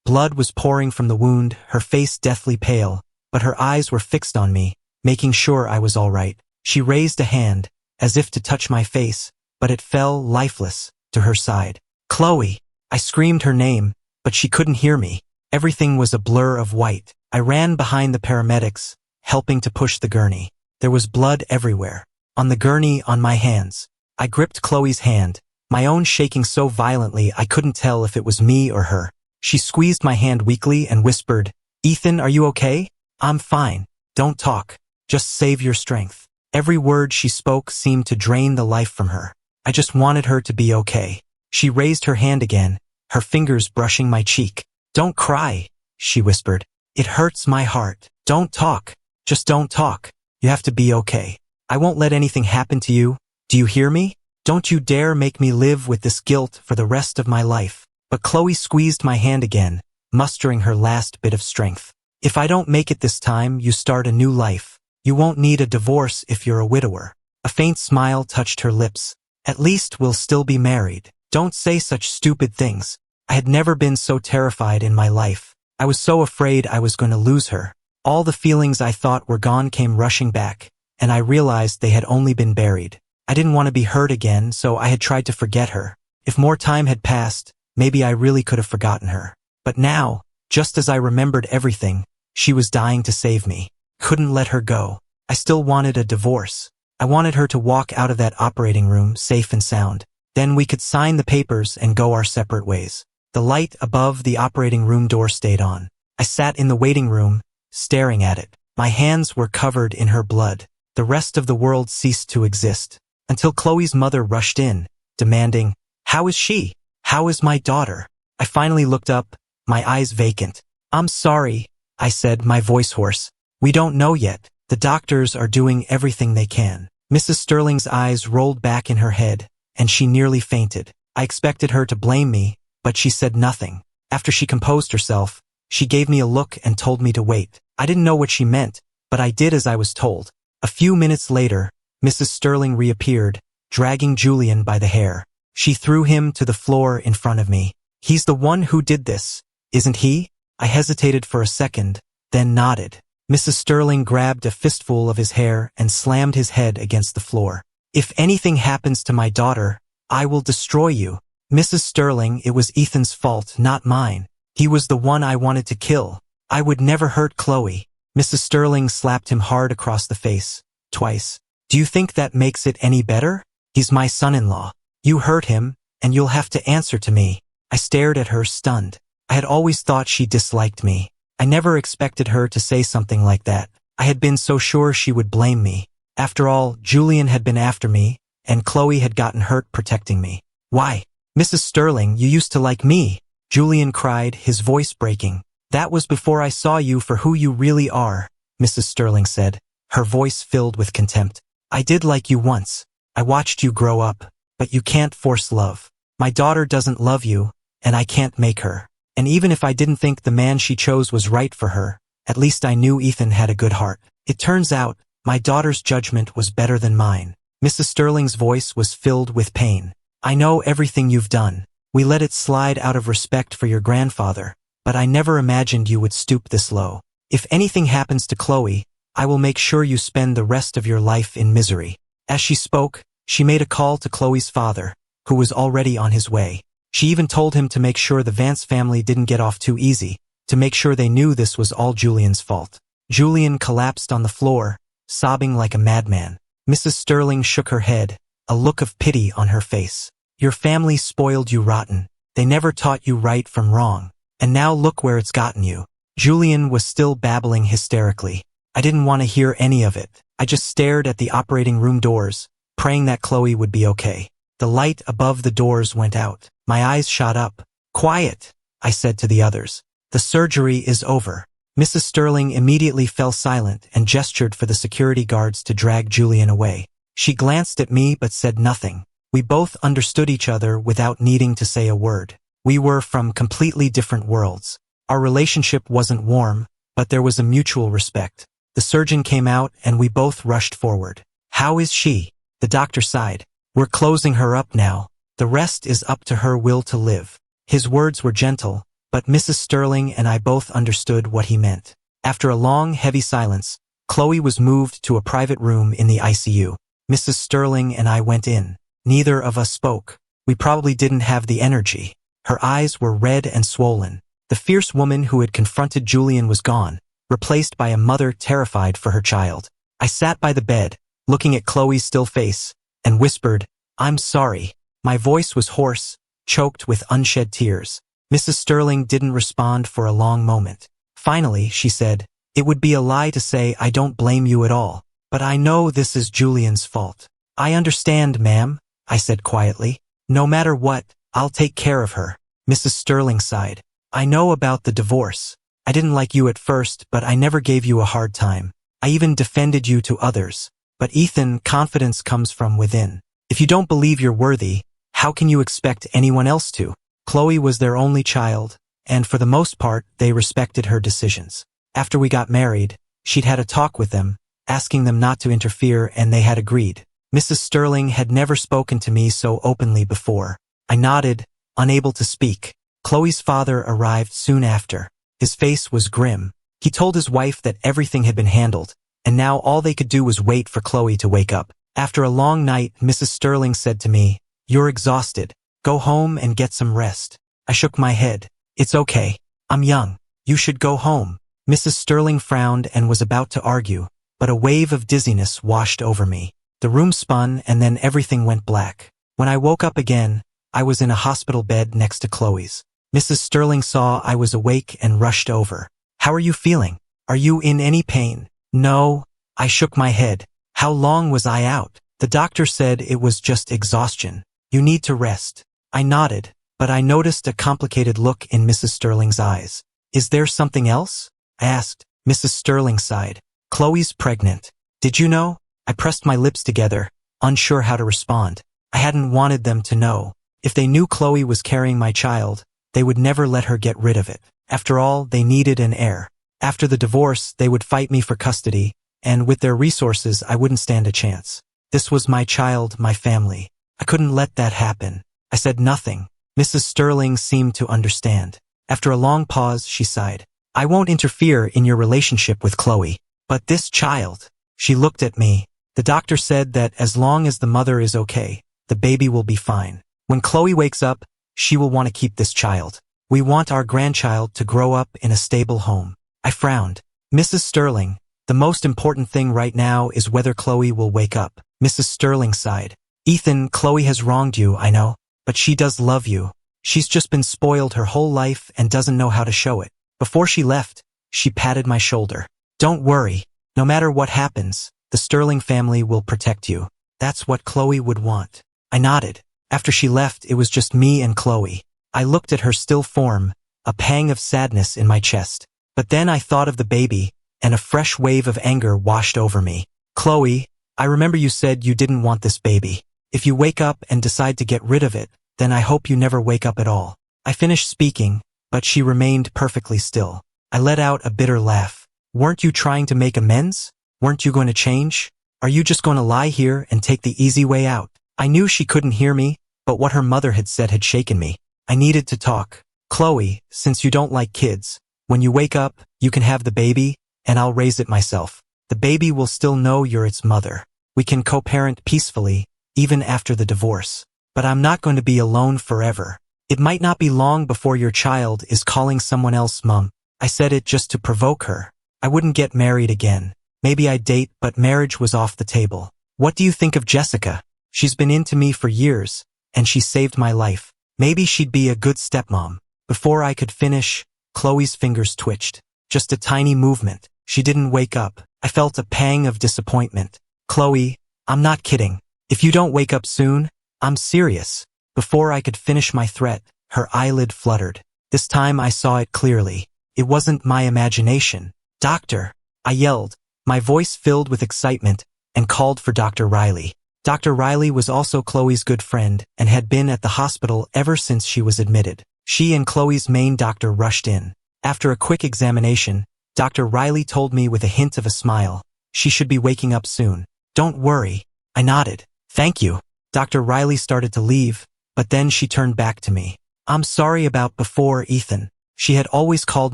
Blood was pouring from the wound, her face deathly pale, but her eyes were fixed on me, making sure I was all right. She raised a hand, as if to touch my face, but it fell, lifeless, to her side. Chloe! I screamed her name, but she couldn't hear me. Everything was a blur of white. I ran behind the paramedics, helping to push the gurney. There was blood everywhere. On the gurney, on my hands. I gripped Chloe's hand, my own shaking so violently I couldn't tell if it was me or her. She squeezed my hand weakly and whispered, "Ethan, are you okay?" "I'm fine. Don't talk. Just save your strength." Every word she spoke seemed to drain the life from her. I just wanted her to be okay. She raised her hand again, her fingers brushing my cheek. "Don't cry," she whispered. "It hurts my heart. Don't talk. Just don't talk. You have to be okay. I won't let anything happen to you. Do you hear me? Don't you dare make me live with this guilt for the rest of my life." But Chloe squeezed my hand again, mustering her last bit of strength. "If I don't make it this time, you start a new life. You won't need a divorce if you're a widower." A faint smile touched her lips. "At least we'll still be married. Don't say such stupid things." I had never been so terrified in my life. I was so afraid I was going to lose her. All the feelings I thought were gone came rushing back, and I realized they had only been buried. I didn't want to be hurt again, so I had tried to forget her. If more time had passed, maybe I really could have forgotten her. But now, just as I remembered everything, she was dying to save me. Couldn't let her go. I still wanted a divorce. I wanted her to walk out of that operating room safe and sound. Then we could sign the papers and go our separate ways. The light above the operating room door stayed on. I sat in the waiting room, staring at it. My hands were covered in her blood. The rest of the world ceased to exist. Until Chloe's mother rushed in, demanding, "How is she? How is my daughter?" I finally looked up, my eyes vacant. "I'm sorry," I said, my voice hoarse. "We don't know yet. The doctors are doing everything they can." Mrs. Sterling's eyes rolled back in her head, and she nearly fainted. I expected her to blame me, but she said nothing. After she composed herself, she gave me a look and told me to wait. I didn't know what she meant, but I did as I was told. A few minutes later, Mrs. Sterling reappeared, dragging Julian by the hair. She threw him to the floor in front of me. "He's the one who did this, isn't he?" I hesitated for a second, then nodded. Mrs. Sterling grabbed a fistful of his hair and slammed his head against the floor. "If anything happens to my daughter, I will destroy you." "Mrs. Sterling, it was Ethan's fault, not mine. He was the one I wanted to kill. I would never hurt Chloe." Mrs. Sterling slapped him hard across the face, twice. "Do you think that makes it any better? He's my son-in-law. You hurt him, and you'll have to answer to me." I stared at her, stunned. I had always thought she disliked me. I never expected her to say something like that. I had been so sure she would blame me. After all, Julian had been after me, and Chloe had gotten hurt protecting me. "Why? Mrs. Sterling, you used to like me," Julian cried, his voice breaking. "That was before I saw you for who you really are," Mrs. Sterling said, her voice filled with contempt. "I did like you once. I watched you grow up, but you can't force love. My daughter doesn't love you, and I can't make her. And even if I didn't think the man she chose was right for her, at least I knew Ethan had a good heart. It turns out, my daughter's judgment was better than mine." Mrs. Sterling's voice was filled with pain. "I know everything you've done. We let it slide out of respect for your grandfather, but I never imagined you would stoop this low. If anything happens to Chloe, I will make sure you spend the rest of your life in misery." As she spoke, she made a call to Chloe's father, who was already on his way. She even told him to make sure the Vance family didn't get off too easy, to make sure they knew this was all Julian's fault. Julian collapsed on the floor, sobbing like a madman. Mrs. Sterling shook her head, a look of pity on her face. "Your family spoiled you rotten. They never taught you right from wrong. And now look where it's gotten you." Julian was still babbling hysterically. I didn't want to hear any of it. I just stared at the operating room doors, praying that Chloe would be okay. The light above the doors went out. My eyes shot up. "Quiet," I said to the others. "The surgery is over." Mrs. Sterling immediately fell silent and gestured for the security guards to drag Julian away. She glanced at me but said nothing. We both understood each other without needing to say a word. We were from completely different worlds. Our relationship wasn't warm, but there was a mutual respect. The surgeon came out and we both rushed forward. "How is she?" The doctor sighed. "We're closing her up now. The rest is up to her will to live." His words were gentle, but Mrs. Sterling and I both understood what he meant. After a long, heavy silence, Chloe was moved to a private room in the ICU. Mrs. Sterling and I went in. Neither of us spoke. We probably didn't have the energy. Her eyes were red and swollen. The fierce woman who had confronted Julian was gone, replaced by a mother terrified for her child. I sat by the bed, looking at Chloe's still face, and whispered, "I'm sorry." My voice was hoarse, choked with unshed tears. Mrs. Sterling didn't respond for a long moment. Finally, she said, "It would be a lie to say I don't blame you at all, but I know this is Julian's fault." "I understand, ma'am," I said quietly. "No matter what, I'll take care of her." Mrs. Sterling sighed. "I know about the divorce. I didn't like you at first, but I never gave you a hard time. I even defended you to others. But Ethan, confidence comes from within. If you don't believe you're worthy, how can you expect anyone else to?" Chloe was their only child, and for the most part, they respected her decisions. After we got married, she'd had a talk with them, asking them not to interfere, and they had agreed. Mrs. Sterling had never spoken to me so openly before. I nodded, unable to speak. Chloe's father arrived soon after. His face was grim. He told his wife that everything had been handled, and now all they could do was wait for Chloe to wake up. After a long night, Mrs. Sterling said to me, "You're exhausted. Go home and get some rest." I shook my head. "It's okay. I'm young. You should go home." Mrs. Sterling frowned and was about to argue, but a wave of dizziness washed over me. The room spun and then everything went black. When I woke up again, I was in a hospital bed next to Chloe's. Mrs. Sterling saw I was awake and rushed over. "How are you feeling? Are you in any pain?" "No." I shook my head. "How long was I out?" "The doctor said it was just exhaustion. You need to rest." I nodded, but I noticed a complicated look in Mrs. Sterling's eyes. "Is there something else?" I asked. Mrs. Sterling sighed. "Chloe's pregnant. Did you know?" I pressed my lips together, unsure how to respond. I hadn't wanted them to know. If they knew Chloe was carrying my child, they would never let her get rid of it. After all, they needed an heir. After the divorce, they would fight me for custody, and with their resources, I wouldn't stand a chance. This was my child, my family. I couldn't let that happen. I said nothing. Mrs. Sterling seemed to understand. After a long pause, she sighed. "I won't interfere in your relationship with Chloe. But this child." She looked at me. "The doctor said that as long as the mother is okay, the baby will be fine. When Chloe wakes up, she will want to keep this child. We want our grandchild to grow up in a stable home." I frowned. "Mrs. Sterling, the most important thing right now is whether Chloe will wake up." Mrs. Sterling sighed. "Ethan, Chloe has wronged you, I know, but she does love you. She's just been spoiled her whole life and doesn't know how to show it." Before she left, she patted my shoulder. "Don't worry. No matter what happens, the Sterling family will protect you. That's what Chloe would want." I nodded. After she left, it was just me and Chloe. I looked at her still form, a pang of sadness in my chest. But then I thought of the baby, and a fresh wave of anger washed over me. "Chloe, I remember you said you didn't want this baby. If you wake up and decide to get rid of it, then I hope you never wake up at all." I finished speaking, but she remained perfectly still. I let out a bitter laugh. "Weren't you trying to make amends? Weren't you going to change? Are you just going to lie here and take the easy way out?" I knew she couldn't hear me, but what her mother had said had shaken me. I needed to talk. "Chloe, since you don't like kids, when you wake up, you can have the baby, and I'll raise it myself. The baby will still know you're its mother. We can co-parent peacefully, even after the divorce. But I'm not going to be alone forever. It might not be long before your child is calling someone else mom." I said it just to provoke her. I wouldn't get married again. Maybe I'd date, but marriage was off the table. "What do you think of Jessica? She's been into me for years, and she saved my life. Maybe she'd be a good stepmom." Before I could finish, Chloe's fingers twitched. Just a tiny movement. She didn't wake up. I felt a pang of disappointment. "Chloe, I'm not kidding. If you don't wake up soon, I'm serious." Before I could finish my threat, her eyelid fluttered. This time I saw it clearly. It wasn't my imagination. "Doctor!" I yelled, my voice filled with excitement, and called for Dr. Riley. Dr. Riley was also Chloe's good friend and had been at the hospital ever since she was admitted. She and Chloe's main doctor rushed in. After a quick examination, Dr. Riley told me with a hint of a smile. She should be waking up soon. Don't worry. I nodded. Thank you. Dr. Riley started to leave, but then she turned back to me. I'm sorry about before, Ethan. She had always called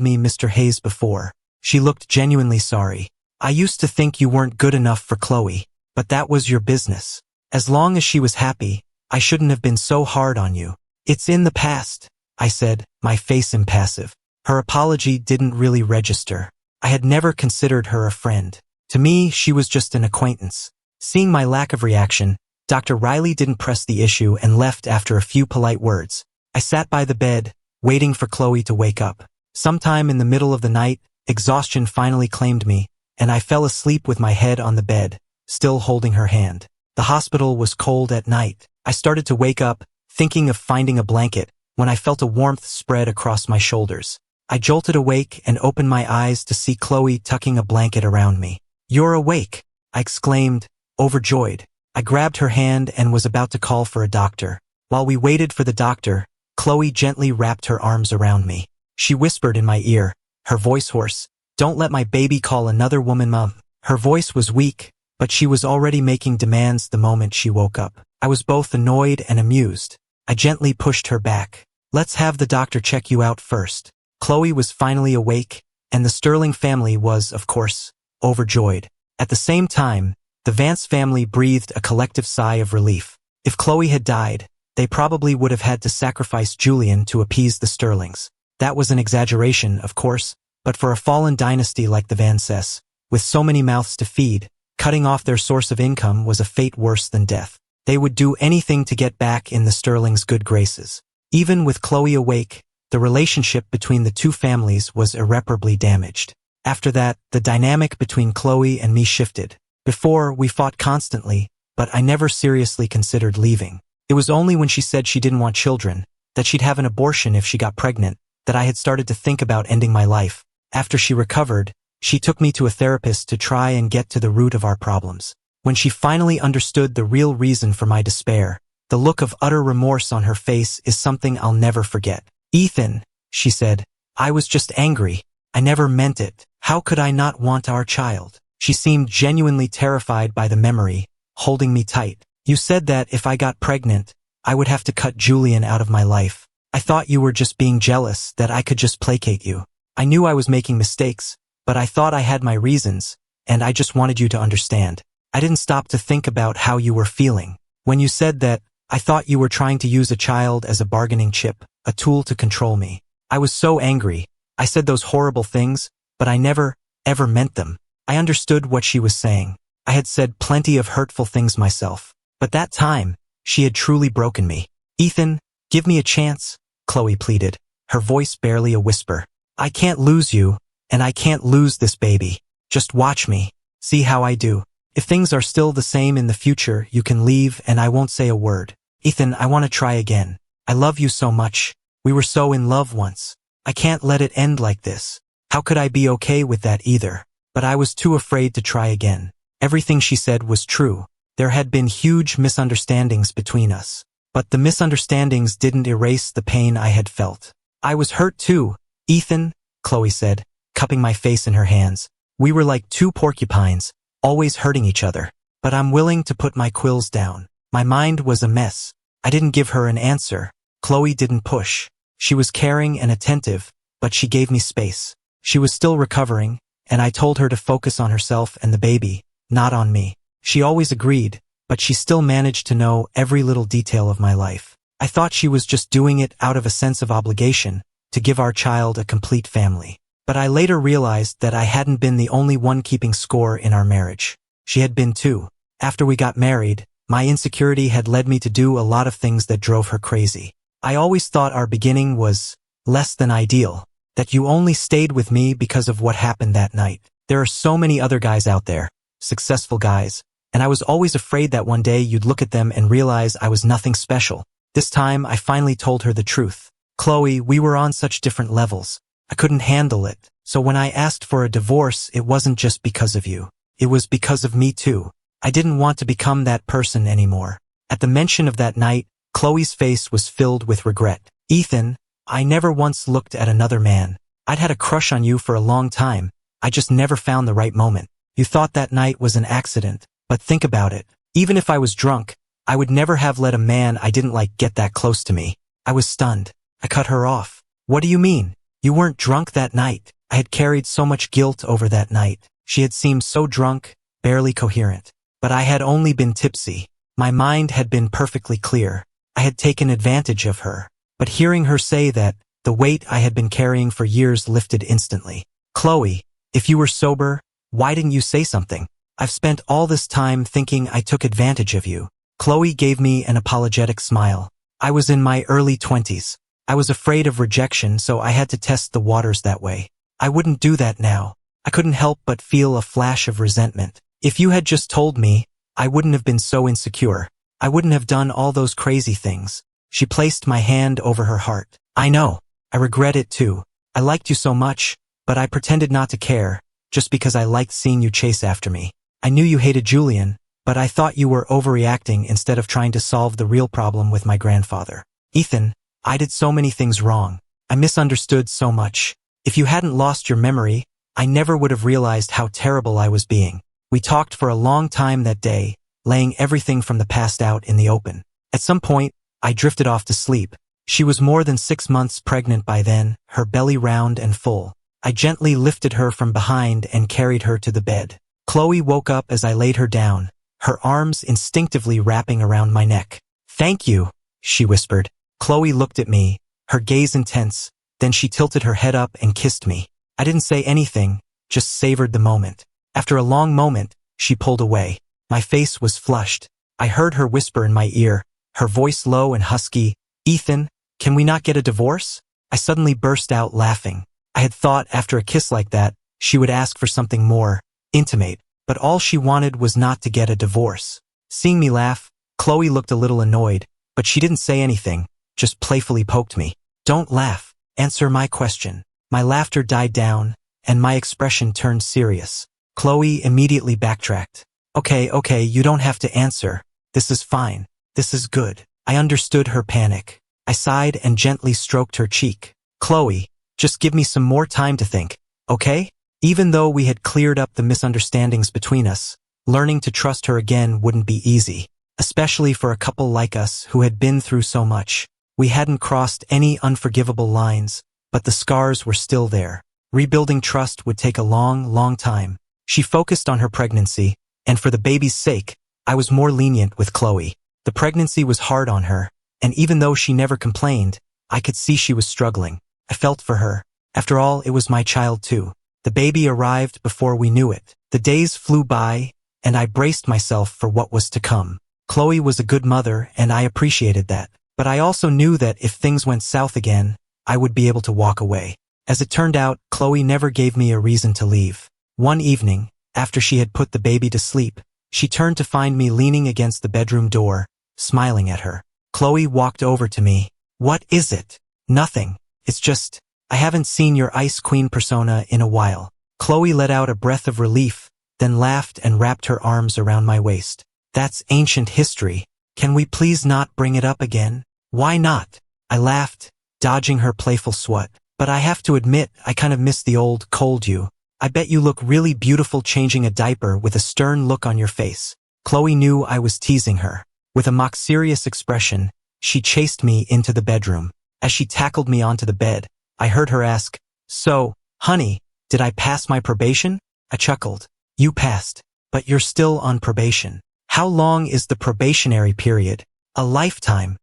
me Mr. Hayes before. She looked genuinely sorry. I used to think you weren't good enough for Chloe, but that was your business. As long as she was happy, I shouldn't have been so hard on you. It's in the past, I said, my face impassive. Her apology didn't really register. I had never considered her a friend. To me, she was just an acquaintance. Seeing my lack of reaction, Dr. Riley didn't press the issue and left after a few polite words. I sat by the bed, waiting for Chloe to wake up. Sometime in the middle of the night, exhaustion finally claimed me, and I fell asleep with my head on the bed, still holding her hand. The hospital was cold at night. I started to wake up, thinking of finding a blanket, when I felt a warmth spread across my shoulders. I jolted awake and opened my eyes to see Chloe tucking a blanket around me. You're awake, I exclaimed, overjoyed. I grabbed her hand and was about to call for a doctor. While we waited for the doctor, Chloe gently wrapped her arms around me. She whispered in my ear, her voice hoarse, "Don't let my baby call another woman Mom." Her voice was weak, but she was already making demands the moment she woke up. I was both annoyed and amused. I gently pushed her back. Let's have the doctor check you out first. Chloe was finally awake, and the Sterling family was, of course, overjoyed. At the same time, the Vance family breathed a collective sigh of relief. If Chloe had died, they probably would have had to sacrifice Julian to appease the Sterlings. That was an exaggeration, of course, but for a fallen dynasty like the Vances, with so many mouths to feed, cutting off their source of income was a fate worse than death. They would do anything to get back in the Sterlings' good graces. Even with Chloe awake, the relationship between the two families was irreparably damaged. After that, the dynamic between Chloe and me shifted. Before, we fought constantly, but I never seriously considered leaving. It was only when she said she didn't want children, that she'd have an abortion if she got pregnant, that I had started to think about ending my life. After she recovered, she took me to a therapist to try and get to the root of our problems. When she finally understood the real reason for my despair, the look of utter remorse on her face is something I'll never forget. "Ethan," she said, "I was just angry. I never meant it. How could I not want our child?" She seemed genuinely terrified by the memory, holding me tight. "You said that if I got pregnant, I would have to cut Julian out of my life. I thought you were just being jealous that I could just placate you. I knew I was making mistakes, but I thought I had my reasons, and I just wanted you to understand. I didn't stop to think about how you were feeling. When you said that, I thought you were trying to use a child as a bargaining chip, a tool to control me. I was so angry. I said those horrible things, but I never, ever meant them." I understood what she was saying. I had said plenty of hurtful things myself. But that time, she had truly broken me. "Ethan, give me a chance," Chloe pleaded, her voice barely a whisper. "I can't lose you, and I can't lose this baby. Just watch me. See how I do. If things are still the same in the future, you can leave and I won't say a word. Ethan, I want to try again. I love you so much. We were so in love once. I can't let it end like this." How could I be okay with that either? But I was too afraid to try again. Everything she said was true. There had been huge misunderstandings between us. But the misunderstandings didn't erase the pain I had felt. "I was hurt too, Ethan," Chloe said, cupping my face in her hands. "We were like two porcupines, always hurting each other. But I'm willing to put my quills down." My mind was a mess. I didn't give her an answer. Chloe didn't push. She was caring and attentive, but she gave me space. She was still recovering, and I told her to focus on herself and the baby, not on me. She always agreed, but she still managed to know every little detail of my life. I thought she was just doing it out of a sense of obligation, to give our child a complete family. But I later realized that I hadn't been the only one keeping score in our marriage. She had been too. After we got married, my insecurity had led me to do a lot of things that drove her crazy. I always thought our beginning was less than ideal, that you only stayed with me because of what happened that night. There are so many other guys out there, successful guys, and I was always afraid that one day you'd look at them and realize I was nothing special. This time, I finally told her the truth. "Chloe, we were on such different levels. I couldn't handle it. So when I asked for a divorce, it wasn't just because of you. It was because of me too. I didn't want to become that person anymore." At the mention of that night, Chloe's face was filled with regret. "Ethan, I never once looked at another man. I'd had a crush on you for a long time, I just never found the right moment. You thought that night was an accident, but think about it. Even if I was drunk, I would never have let a man I didn't like get that close to me. I was stunned. I cut her off. What do you mean? You weren't drunk that night. I had carried so much guilt over that night. She had seemed so drunk, barely coherent. But I had only been tipsy. My mind had been perfectly clear. I had taken advantage of her. But hearing her say that, the weight I had been carrying for years lifted instantly. Chloe, if you were sober, why didn't you say something? I've spent all this time thinking I took advantage of you. Chloe gave me an apologetic smile. I was in my early 20s. I was afraid of rejection, so I had to test the waters that way. I wouldn't do that now. I couldn't help but feel a flash of resentment. If you had just told me, I wouldn't have been so insecure. I wouldn't have done all those crazy things. She placed my hand over her heart. I know. I regret it too. I liked you so much, but I pretended not to care, just because I liked seeing you chase after me. I knew you hated Julian, but I thought you were overreacting instead of trying to solve the real problem with my grandfather. Ethan, I did so many things wrong. I misunderstood so much. If you hadn't lost your memory, I never would have realized how terrible I was being. We talked for a long time that day, laying everything from the past out in the open. At some point, I drifted off to sleep. She was more than 6 months pregnant by then, her belly round and full. I gently lifted her from behind and carried her to the bed. Chloe woke up as I laid her down, her arms instinctively wrapping around my neck. Thank you, she whispered. Chloe looked at me, her gaze intense, then she tilted her head up and kissed me. I didn't say anything, just savored the moment. After a long moment, she pulled away. My face was flushed. I heard her whisper in my ear, her voice low and husky, Ethan, can we not get a divorce? I suddenly burst out laughing. I had thought after a kiss like that, she would ask for something more intimate, but all she wanted was not to get a divorce. Seeing me laugh, Chloe looked a little annoyed, but she didn't say anything, just playfully poked me. Don't laugh, answer my question. My laughter died down, and my expression turned serious. Chloe immediately backtracked. Okay, you don't have to answer. This is fine. This is good. I understood her panic. I sighed and gently stroked her cheek. Chloe, just give me some more time to think, okay? Even though we had cleared up the misunderstandings between us, learning to trust her again wouldn't be easy, especially for a couple like us who had been through so much. We hadn't crossed any unforgivable lines, but the scars were still there. Rebuilding trust would take a long time. She focused on her pregnancy, and for the baby's sake, I was more lenient with Chloe. The pregnancy was hard on her, and even though she never complained, I could see she was struggling. I felt for her. After all, it was my child too. The baby arrived before we knew it. The days flew by, and I braced myself for what was to come. Chloe was a good mother, and I appreciated that. But I also knew that if things went south again, I would be able to walk away. As it turned out, Chloe never gave me a reason to leave. One evening, after she had put the baby to sleep, she turned to find me leaning against the bedroom door, smiling at her. Chloe walked over to me. What is it? Nothing. It's just, I haven't seen your Ice Queen persona in a while. Chloe let out a breath of relief, then laughed and wrapped her arms around my waist. That's ancient history. Can we please not bring it up again? Why not? I laughed, dodging her playful swat. But I have to admit, I kind of miss the old, cold you. I bet you look really beautiful changing a diaper with a stern look on your face. Chloe knew I was teasing her. With a mock-serious expression, she chased me into the bedroom. As she tackled me onto the bed, I heard her ask, So, honey, did I pass my probation? I chuckled. You passed, but you're still on probation. How long is the probationary period? A lifetime.